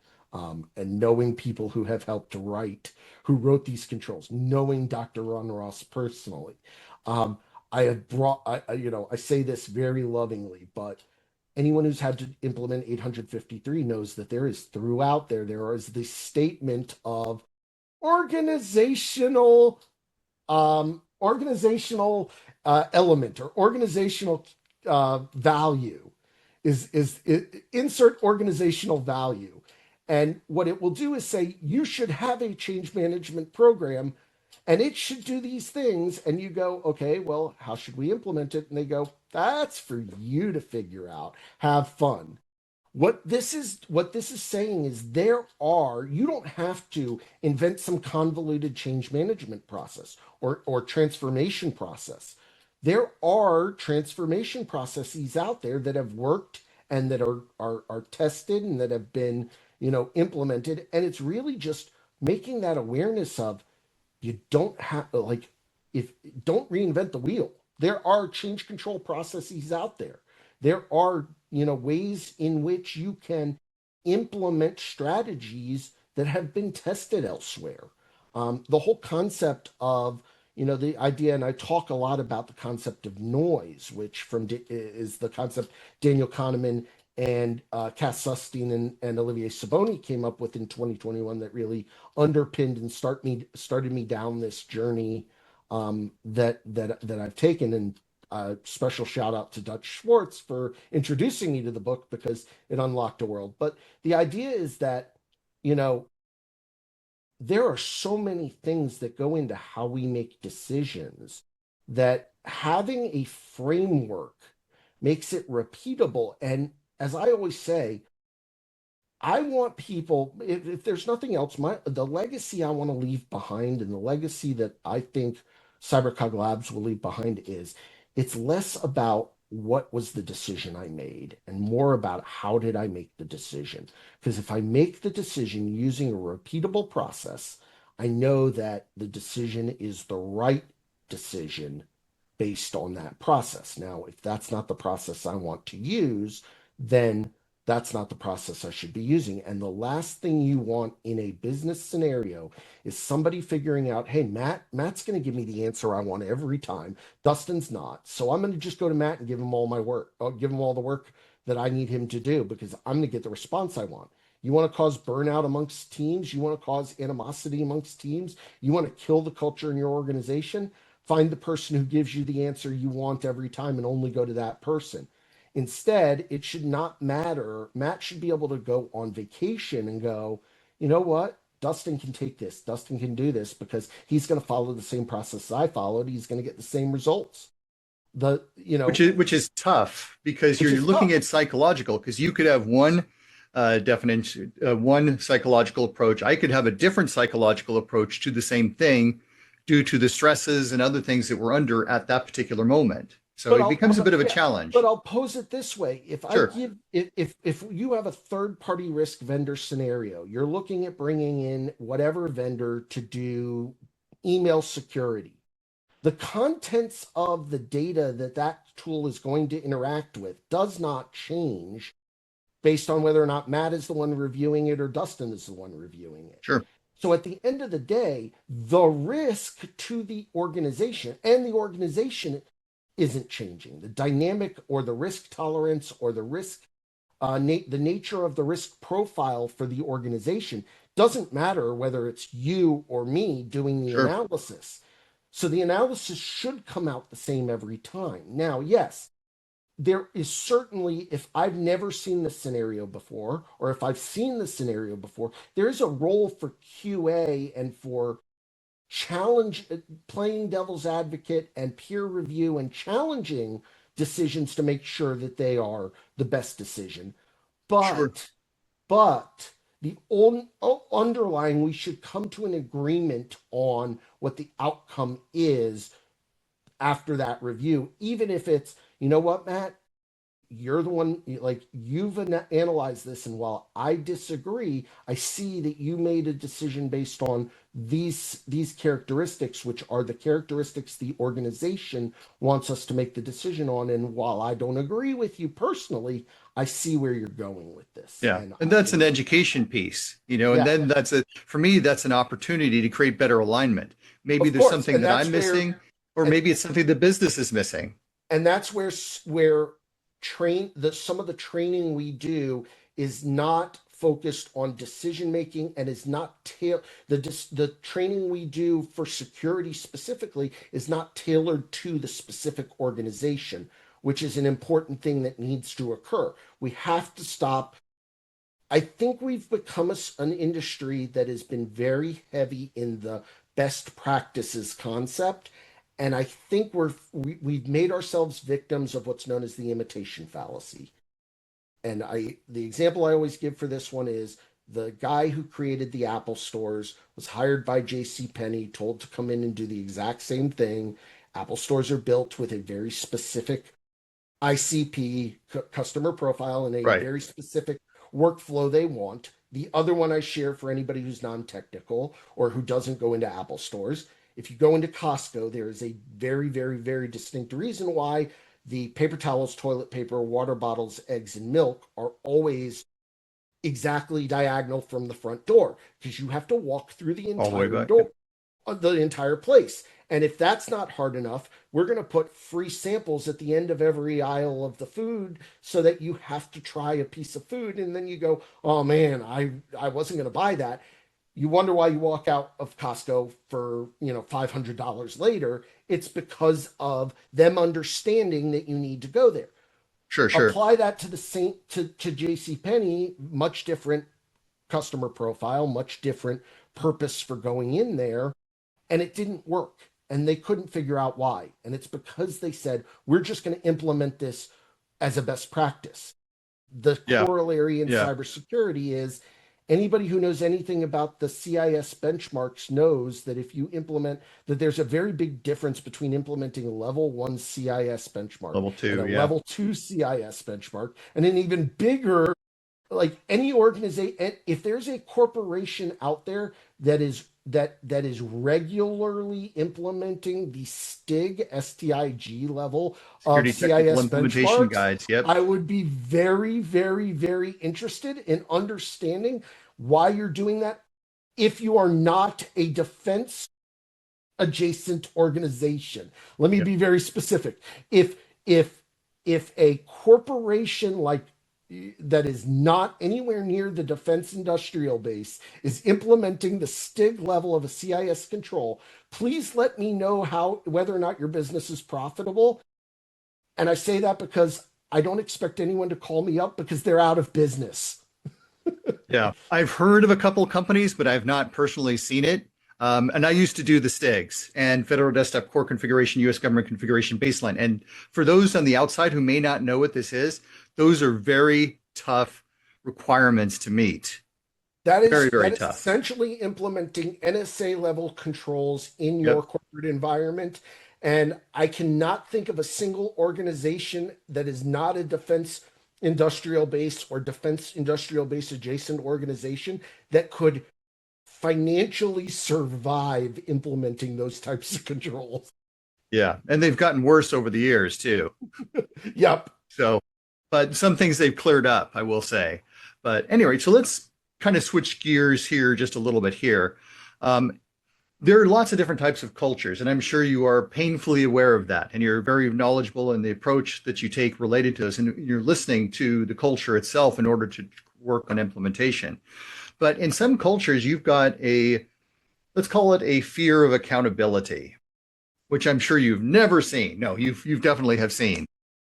and knowing people who have helped to write, who wrote these controls, knowing Dr. Ron Ross personally, um, I have brought, I say this very lovingly, but anyone who's had to implement 853 knows that there is throughout there is this statement of organizational organizational element or organizational value insert organizational value. And what it will do is say, you should have a change management program and it should do these things. And you go, okay, well, how should we implement it? And they go, that's for you to figure out. Have fun. What this is saying is you don't have to invent some convoluted change management process or transformation process. There are transformation processes out there that have worked and that are tested and that have been, implemented. And it's really just making that awareness of, you don't have, like, if don't reinvent the wheel. There are change control processes out there. There are, ways in which you can implement strategies that have been tested elsewhere. The whole concept of, the idea, and I talk a lot about the concept of noise, which is the concept Daniel Kahneman and Cass Sustein and Olivier Saboni came up with in 2021, that really underpinned and started me down this journey that I've taken. And special shout out to Dutch Schwartz for introducing me to the book, because it unlocked a world. But the idea is that, there are so many things that go into how we make decisions, that having a framework makes it repeatable. And as I always say, I want people, if there's nothing else, the legacy I want to leave behind, and the legacy that I think CyberCog Labs will leave behind, is it's less about what was the decision I made and more about how did I make the decision. Because if I make the decision using a repeatable process, I know that the decision is the right decision based on that process. Now, if that's not the process I want to use, then that's not the process I should be using. And the last thing you want in a business scenario is somebody figuring out, hey, Matt's going to give me the answer I want every time. Dustin's not. So I'm going to just go to Matt and give him all my work. I'll give him all the work that I need him to do, because I'm going to get the response I want. You want to cause burnout amongst teams? You want to cause animosity amongst teams? You want to kill the culture in your organization? Find the person who gives you the answer you want every time and only go to that person. Instead, it should not matter. Matt should be able to go on vacation and go, you know what? Dustin can take this. Dustin can do this because he's going to follow the same process I followed. He's going to get the same results. Which is tough, because you're looking at psychological, because you could have one definition, one psychological approach. I could have a different psychological approach to the same thing due to the stresses and other things that we're under at that particular moment. So it becomes a bit of a challenge. But I'll pose it this way. Sure. If you have a third party risk vendor scenario, you're looking at bringing in whatever vendor to do email security. The contents of the data that tool is going to interact with does not change based on whether or not Matt is the one reviewing it or Dustin is the one reviewing it. Sure. So at the end of the day, the risk to the organization, and the organization isn't changing. The dynamic or the risk tolerance or the risk, the nature of the risk profile for the organization doesn't matter whether it's you or me doing the analysis. So the analysis should come out the same every time. Now, yes, there is certainly, if I've never seen this scenario before, or if I've seen this scenario before, there is a role for QA and for playing devil's advocate and peer review and challenging decisions to make sure that they are the best decision. But the underlying, we should come to an agreement on what the outcome is after that review, even if it's, you know what, Matt, you're the one, like, you've analyzed this, and while I disagree, I see that you made a decision based on these characteristics, which are the characteristics the organization wants us to make the decision on. And while I don't agree with you personally, I see where you're going with this. Yeah, and that's an education piece, and then for me, that's an opportunity to create better alignment. Maybe there's something that I'm missing, or maybe it's something the business is missing. And that's where some of the training we do is not focused on decision making and is not the training we do for security specifically is not tailored to the specific organization, which is an important thing that needs to occur. We have to stop. I think we've become an industry that has been very heavy in the best practices concept. And I think we've made ourselves victims of what's known as the imitation fallacy. And the example I always give for this one is the guy who created the Apple stores was hired by J.C. Penney, told to come in and do the exact same thing. Apple stores are built with a very specific ICP, customer profile, and a Right. very specific workflow they want. The other one I share for anybody who's non-technical or who doesn't go into Apple stores. If you go into Costco, there is a very, very, very distinct reason why the paper towels, toilet paper, water bottles, eggs, and milk are always exactly diagonal from the front door, because you have to walk through the All the way entire back. door, the entire place. And if that's not hard enough, we're going to put free samples at the end of every aisle of the food so that you have to try a piece of food. And then you go, oh man, I wasn't going to buy that. You wonder why you walk out of Costco for, $500 later. It's because of them understanding that you need to go there. Sure, sure. Apply that to to J.C. Penney, much different customer profile, much different purpose for going in there, and it didn't work. And they couldn't figure out why. And it's because they said, we're just going to implement this as a best practice. The Yeah. corollary in Yeah. cybersecurity is anybody who knows anything about the CIS benchmarks knows that if you implement that there's a very big difference between implementing a level 1 CIS benchmark Level and two. a Yeah. level 2 CIS benchmark, and an even bigger, like any organization. If there's a corporation out there that is regularly implementing the STIG level of Security technical CIS implementation benchmarks, guides. Yep. I would be very, very, very interested in understanding why you're doing that if you are not a defense adjacent organization. Let me Yep. be very specific. If a corporation like that is not anywhere near the defense industrial base is implementing the STIG level of a CIS control, please let me know whether or not your business is profitable. And I say that because I don't expect anyone to call me up because they're out of business. Yeah. I've heard of a couple companies, but I've not personally seen it. And I used to do the STIGs and Federal Desktop Core Configuration, U.S. Government Configuration Baseline. And for those on the outside who may not know what this is, those are very tough requirements to meet. That Very, is very that is tough. essentially implementing NSA level controls in your Yep. corporate environment. And I cannot think of a single organization that is not a defense industrial base or defense industrial base adjacent organization that could financially survive implementing those types of controls. Yeah. And they've gotten worse over the years too. Yep. So, but some things they've cleared up, I will say. But anyway, so let's kind of switch gears here just a little bit here. Um, there are lots of different types of cultures, and I'm sure you are painfully aware of that. And you're very knowledgeable in the approach that you take related to this, and you're listening to the culture itself in order to work on implementation. But in some cultures, you've got let's call it a fear of accountability, which I'm sure you've never seen. No, you've definitely have seen.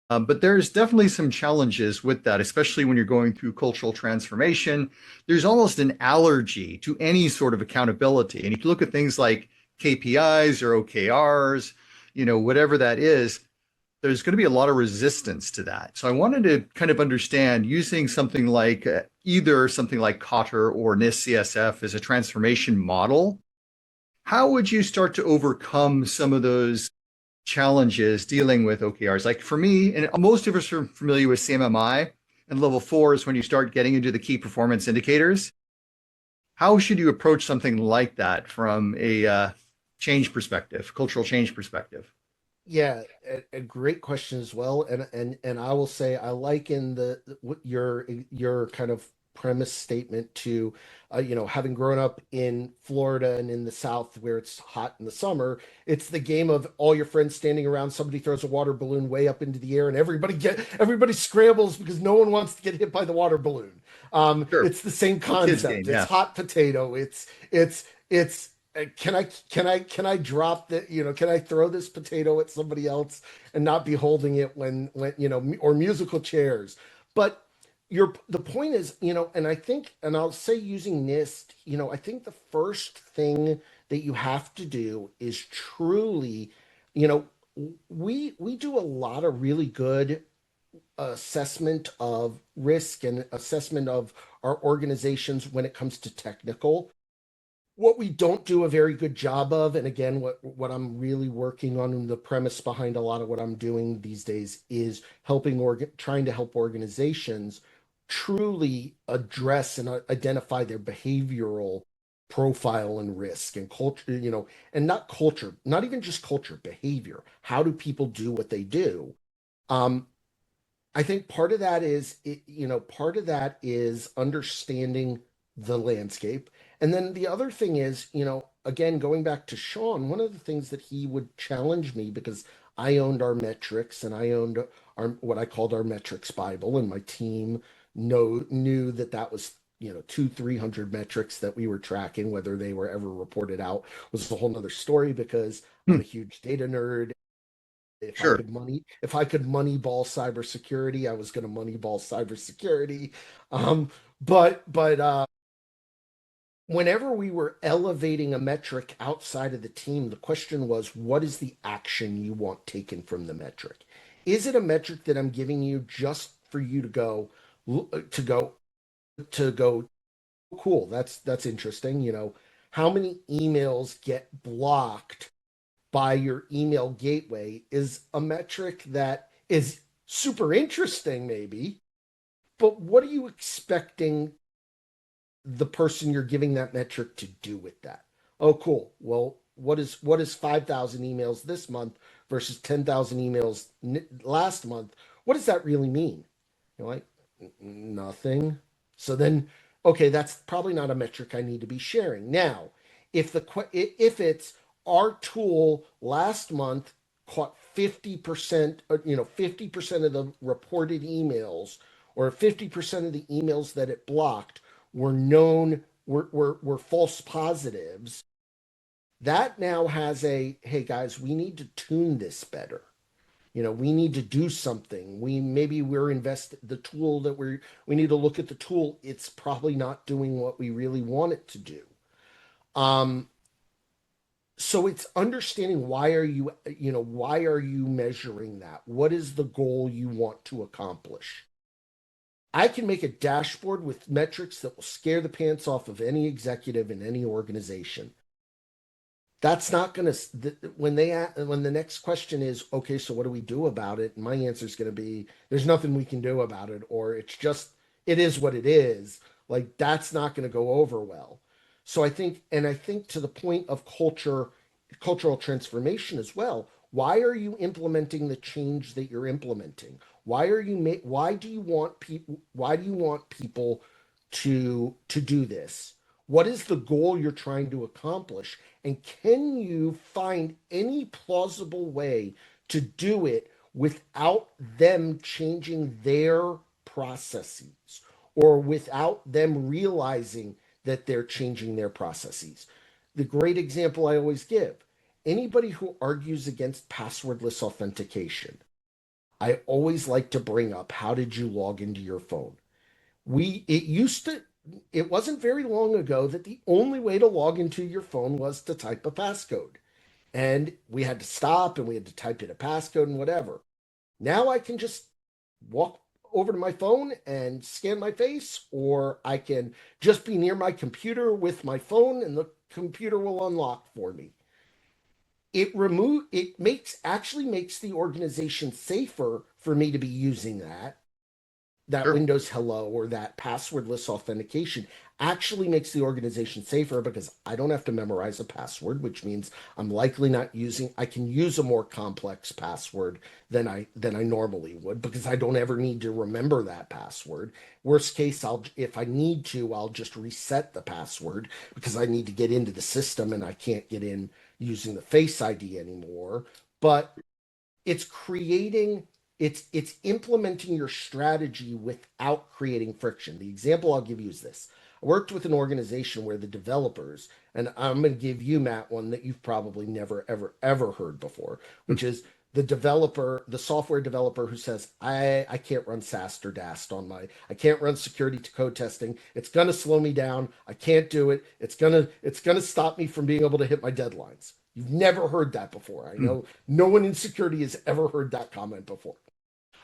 But there's definitely some challenges with that, especially when you're going through cultural transformation. There's almost an allergy to any sort of accountability. And if you look at things like KPIs or OKRs, whatever that is, there's going to be a lot of resistance to that. So I wanted to kind of understand using something like either something like Kotter or NIST CSF as a transformation model. How would you start to overcome some of those challenges dealing with OKRs? Like for me, and most of us are familiar with CMMI, and level 4 is when you start getting into the key performance indicators. How should you approach something like that from a change perspective, cultural change perspective? Yeah, a great question as well. And I will say I liken your kind of premise statement to, having grown up in Florida and in the South where it's hot in the summer, it's the game of all your friends standing around, somebody throws a water balloon way up into the air and everybody scrambles because no one wants to get hit by the water balloon. Sure. It's the same The kids concept. game. It's Yeah. hot potato. It's can I drop the, can I throw this potato at somebody else and not be holding it when or musical chairs. But the point is, and I think, and I'll say using NIST, I think the first thing that you have to do is truly, you know, we do a lot of really good assessment of risk and assessment of our organizations when it comes to technical. What we don't do a very good job of, and again, what I'm really working on, and the premise behind a lot of what I'm doing these days, is trying to help organizations truly address and identify their behavioral profile and risk and culture, and not culture, not even just culture, behavior. How do people do what they do? Um, I think part of that is understanding the landscape. And then the other thing is, again, going back to Sean, one of the things that he would challenge me, because I owned our metrics and I owned our what I called our metrics Bible, and my team knew that that was, 300 metrics that we were tracking. Whether they were ever reported out was a whole nother story, because I'm Hmm. a huge data nerd. Sure. If I could moneyball cybersecurity, I was going to moneyball cybersecurity. But whenever we were elevating a metric outside of the team, the question was, what is the action you want taken from the metric? Is it a metric that I'm giving you just for you to go to go, cool, that's interesting, how many emails get blocked by your email gateway is a metric that is super interesting, maybe, but what are you expecting the person you're giving that metric to do with that? Oh, cool. Well, what is 5,000 emails this month versus 10,000 emails last month? What does that really mean? You're like, nothing. So then, okay, that's probably not a metric I need to be sharing. Now, if it's our tool last month caught 50%, 50% of the reported emails, or 50% of the emails that it blocked were false positives. That now has a, hey guys, we need to tune this better. We need to do something. We're invested the tool that we need to look at the tool. It's probably not doing what we really want it to do. Um, so it's understanding, why are you measuring that? What is the goal you want to accomplish? I can make a dashboard with metrics that will scare the pants off of any executive in any organization. That's not going to, when the next question is, okay, so what do we do about it? And my answer is going to be, there's nothing we can do about it, or it is what it is. Like, that's not going to go over well. So I think to the point of cultural transformation as well, why are you implementing the change that you're implementing? Why do you want people to do this? What is the goal you're trying to accomplish? And can you find any plausible way to do it without them changing their processes, or without them realizing that they're changing their processes? The great example I always give, anybody who argues against passwordless authentication, I always like to bring up, how did you log into your phone? It wasn't very long ago that the only way to log into your phone was to type a passcode. And we had to stop and we had to type in a passcode and whatever. Now I can just walk over to my phone and scan my face, or I can just be near my computer with my phone and the computer will unlock for me. It makes the organization safer for me to be using that Sure. Windows Hello or that passwordless authentication actually makes the organization safer because I don't have to memorize a password, which means I'm likely not using, I can use a more complex password than I normally would because I don't ever need to remember that password. Worst case, if I need to, I'll just reset the password because I need to get into the system and I can't get in using the Face ID anymore. But it's creating it's implementing your strategy without creating friction. The example I'll give you is this. I worked with an organization where the developers, and I'm going to give you, Matt, one that you've probably never ever heard before, which is the software developer who says, I can't run SAST or DAST on I can't run security to code testing. It's gonna slow me down. I can't do it. It's gonna stop me from being able to hit my deadlines. You've never heard that before. I know no one in security has ever heard that comment before.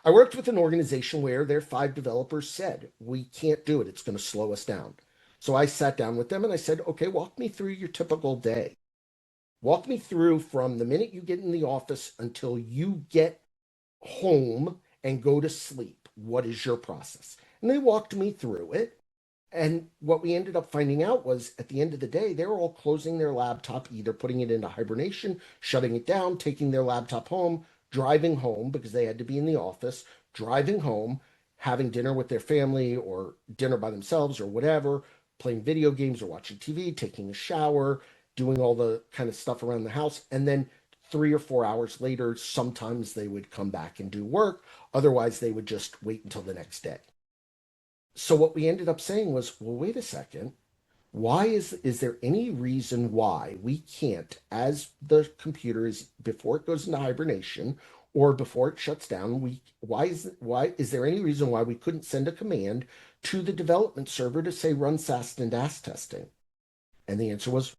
I worked with an organization where their 5 developers said, we can't do it. It's going to slow us down. So I sat down with them and I said, okay, walk me through your typical day. Walk me through from the minute you get in the office until you get home and go to sleep. What is your process? And they walked me through it. And what we ended up finding out was at the end of the day, they were all closing their laptop, either putting it into hibernation, shutting it down, taking their laptop home, driving home because they had to be in the office, driving home, having dinner with their family or dinner by themselves or whatever, playing video games or watching TV, taking a shower, doing all the kind of stuff around the house. And then 3 or 4 hours later, sometimes they would come back and do work. Otherwise, they would just wait until the next day. So what we ended up saying was, well, wait a second. Why is there any reason why we can't, as the computer is before it goes into hibernation or before it shuts down, why is there any reason why we couldn't send a command to the development server to say run SAST and DAST testing? And the answer was,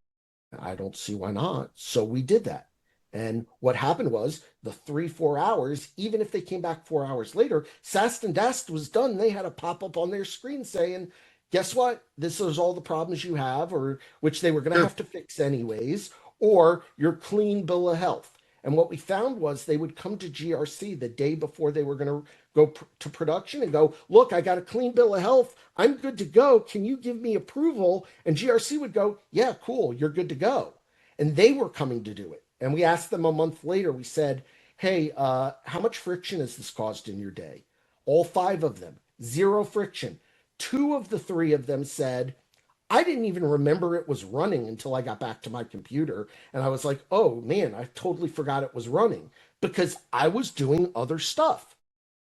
I don't see why not. So we did that. And what happened was the 3, 4 hours, even if they came back 4 hours later, SAST and DAST was done. They had a pop up on their screen saying, guess what? This is all the problems you have, or which they were going to Sure. have to fix anyways, or your clean bill of health. And what we found was they would come to GRC the day before they were going to go to production and go, look, I got a clean bill of health. I'm good to go. Can you give me approval? And GRC would go, yeah, cool. You're good to go. And they were coming to do it. And we asked them a month later, we said, hey, how much friction has this caused in your day? All 5 of them, 0 friction. 2 of the 3 of them said, I didn't even remember it was running until I got back to my computer. And I was like, oh man, I totally forgot it was running because I was doing other stuff.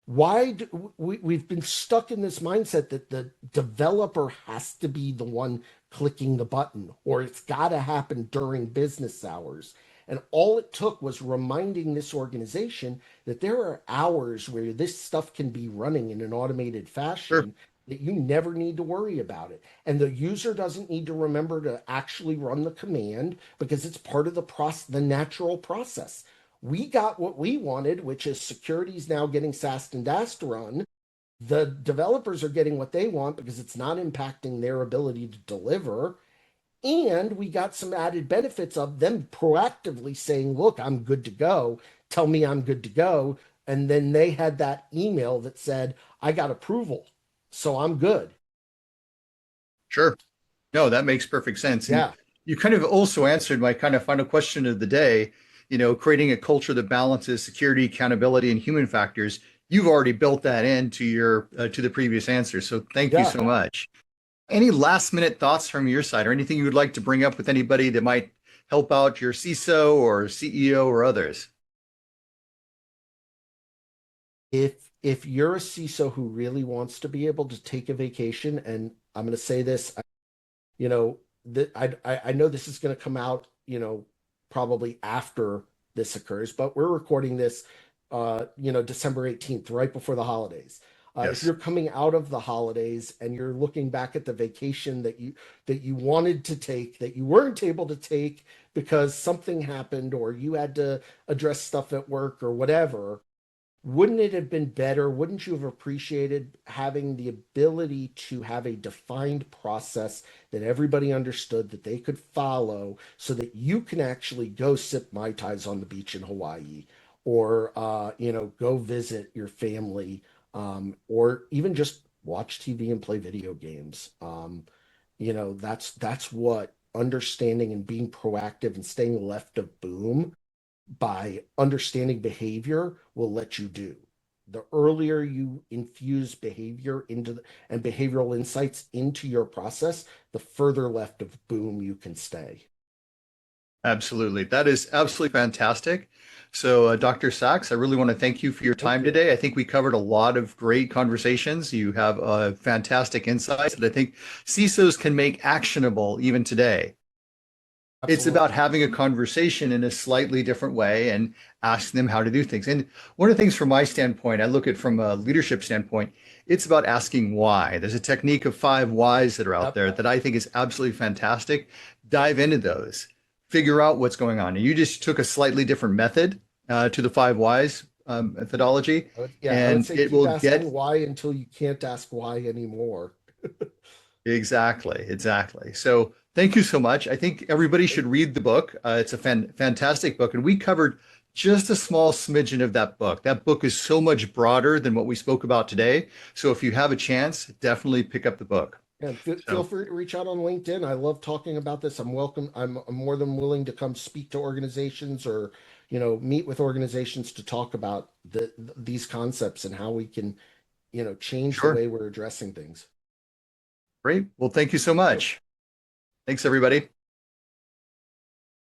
Why do, we've been stuck in this mindset that the developer has to be the one clicking the button or it's got to happen during business hours. And all it took was reminding this organization that there are hours where this stuff can be running in an automated Sure. fashion that you never need to worry about it. And the user doesn't need to remember to actually run the command because it's part of the natural process. We got what we wanted, which is security's now getting SAST and DAST run. The developers are getting what they want because it's not impacting their ability to deliver. And we got some added benefits of them proactively saying, look, I'm good to go. Tell me I'm good to go. And then they had that email that said, I got approval. So I'm good. Sure. No, that makes perfect sense. And Yeah. you kind of also answered my kind of final question of the day, creating a culture that balances security, accountability, and human factors. You've already built that into your to the previous answer. So thank you Yeah. so much. Any last minute thoughts from your side or anything you would like to bring up with anybody that might help out your CISO or CEO or others? If you're a CISO who really wants to be able to take a vacation, and I'm going to say this, you know, that I know this is going to come out, probably after this occurs, but we're recording this, December 18th, right before the holidays. If Yes. you're coming out of the holidays and you're looking back at the vacation that you wanted to take that you weren't able to take because something happened or you had to address stuff at work or whatever, wouldn't it have been better? Wouldn't you have appreciated having the ability to have a defined process that everybody understood that they could follow so that you can actually go sip Mai Tais on the beach in Hawaii or, go visit your family or even just watch TV and play video games? That's what understanding and being proactive and staying left of boom by understanding behavior will let you do. The earlier you infuse behavior and behavioral insights into your process, the further left of boom you can stay. Absolutely. That is absolutely fantastic. So, Dr. Sachs, I really want to thank you for your Thank time you. today. I think we covered a lot of great conversations. You have fantastic insights that I think CISOs can make actionable even today. It's about Absolutely. having a conversation in a slightly different way and asking them how to do things. And one of the things from my standpoint, I look at from a leadership standpoint, it's about asking why. There's a technique of 5 whys that are out Yep. there that I think is absolutely fantastic. Dive into those, figure out what's going on. And you just took a slightly different method to the 5 whys methodology, I would and say it keep will asking get why until you can't ask why anymore. exactly, exactly. So thank you so much. I think everybody should read the book. It's a fantastic book, and we covered just a small smidgen of that book. That book is so much broader than what we spoke about today. So if you have a chance, definitely pick up the book. And feel So free to reach out on LinkedIn. I love talking about this. I'm welcome. I'm more than willing to come speak to organizations or, meet with organizations to talk about these concepts and how we can, change the sure. way we're addressing things. Great. Well, thank you so Thank you. much. Thanks, everybody.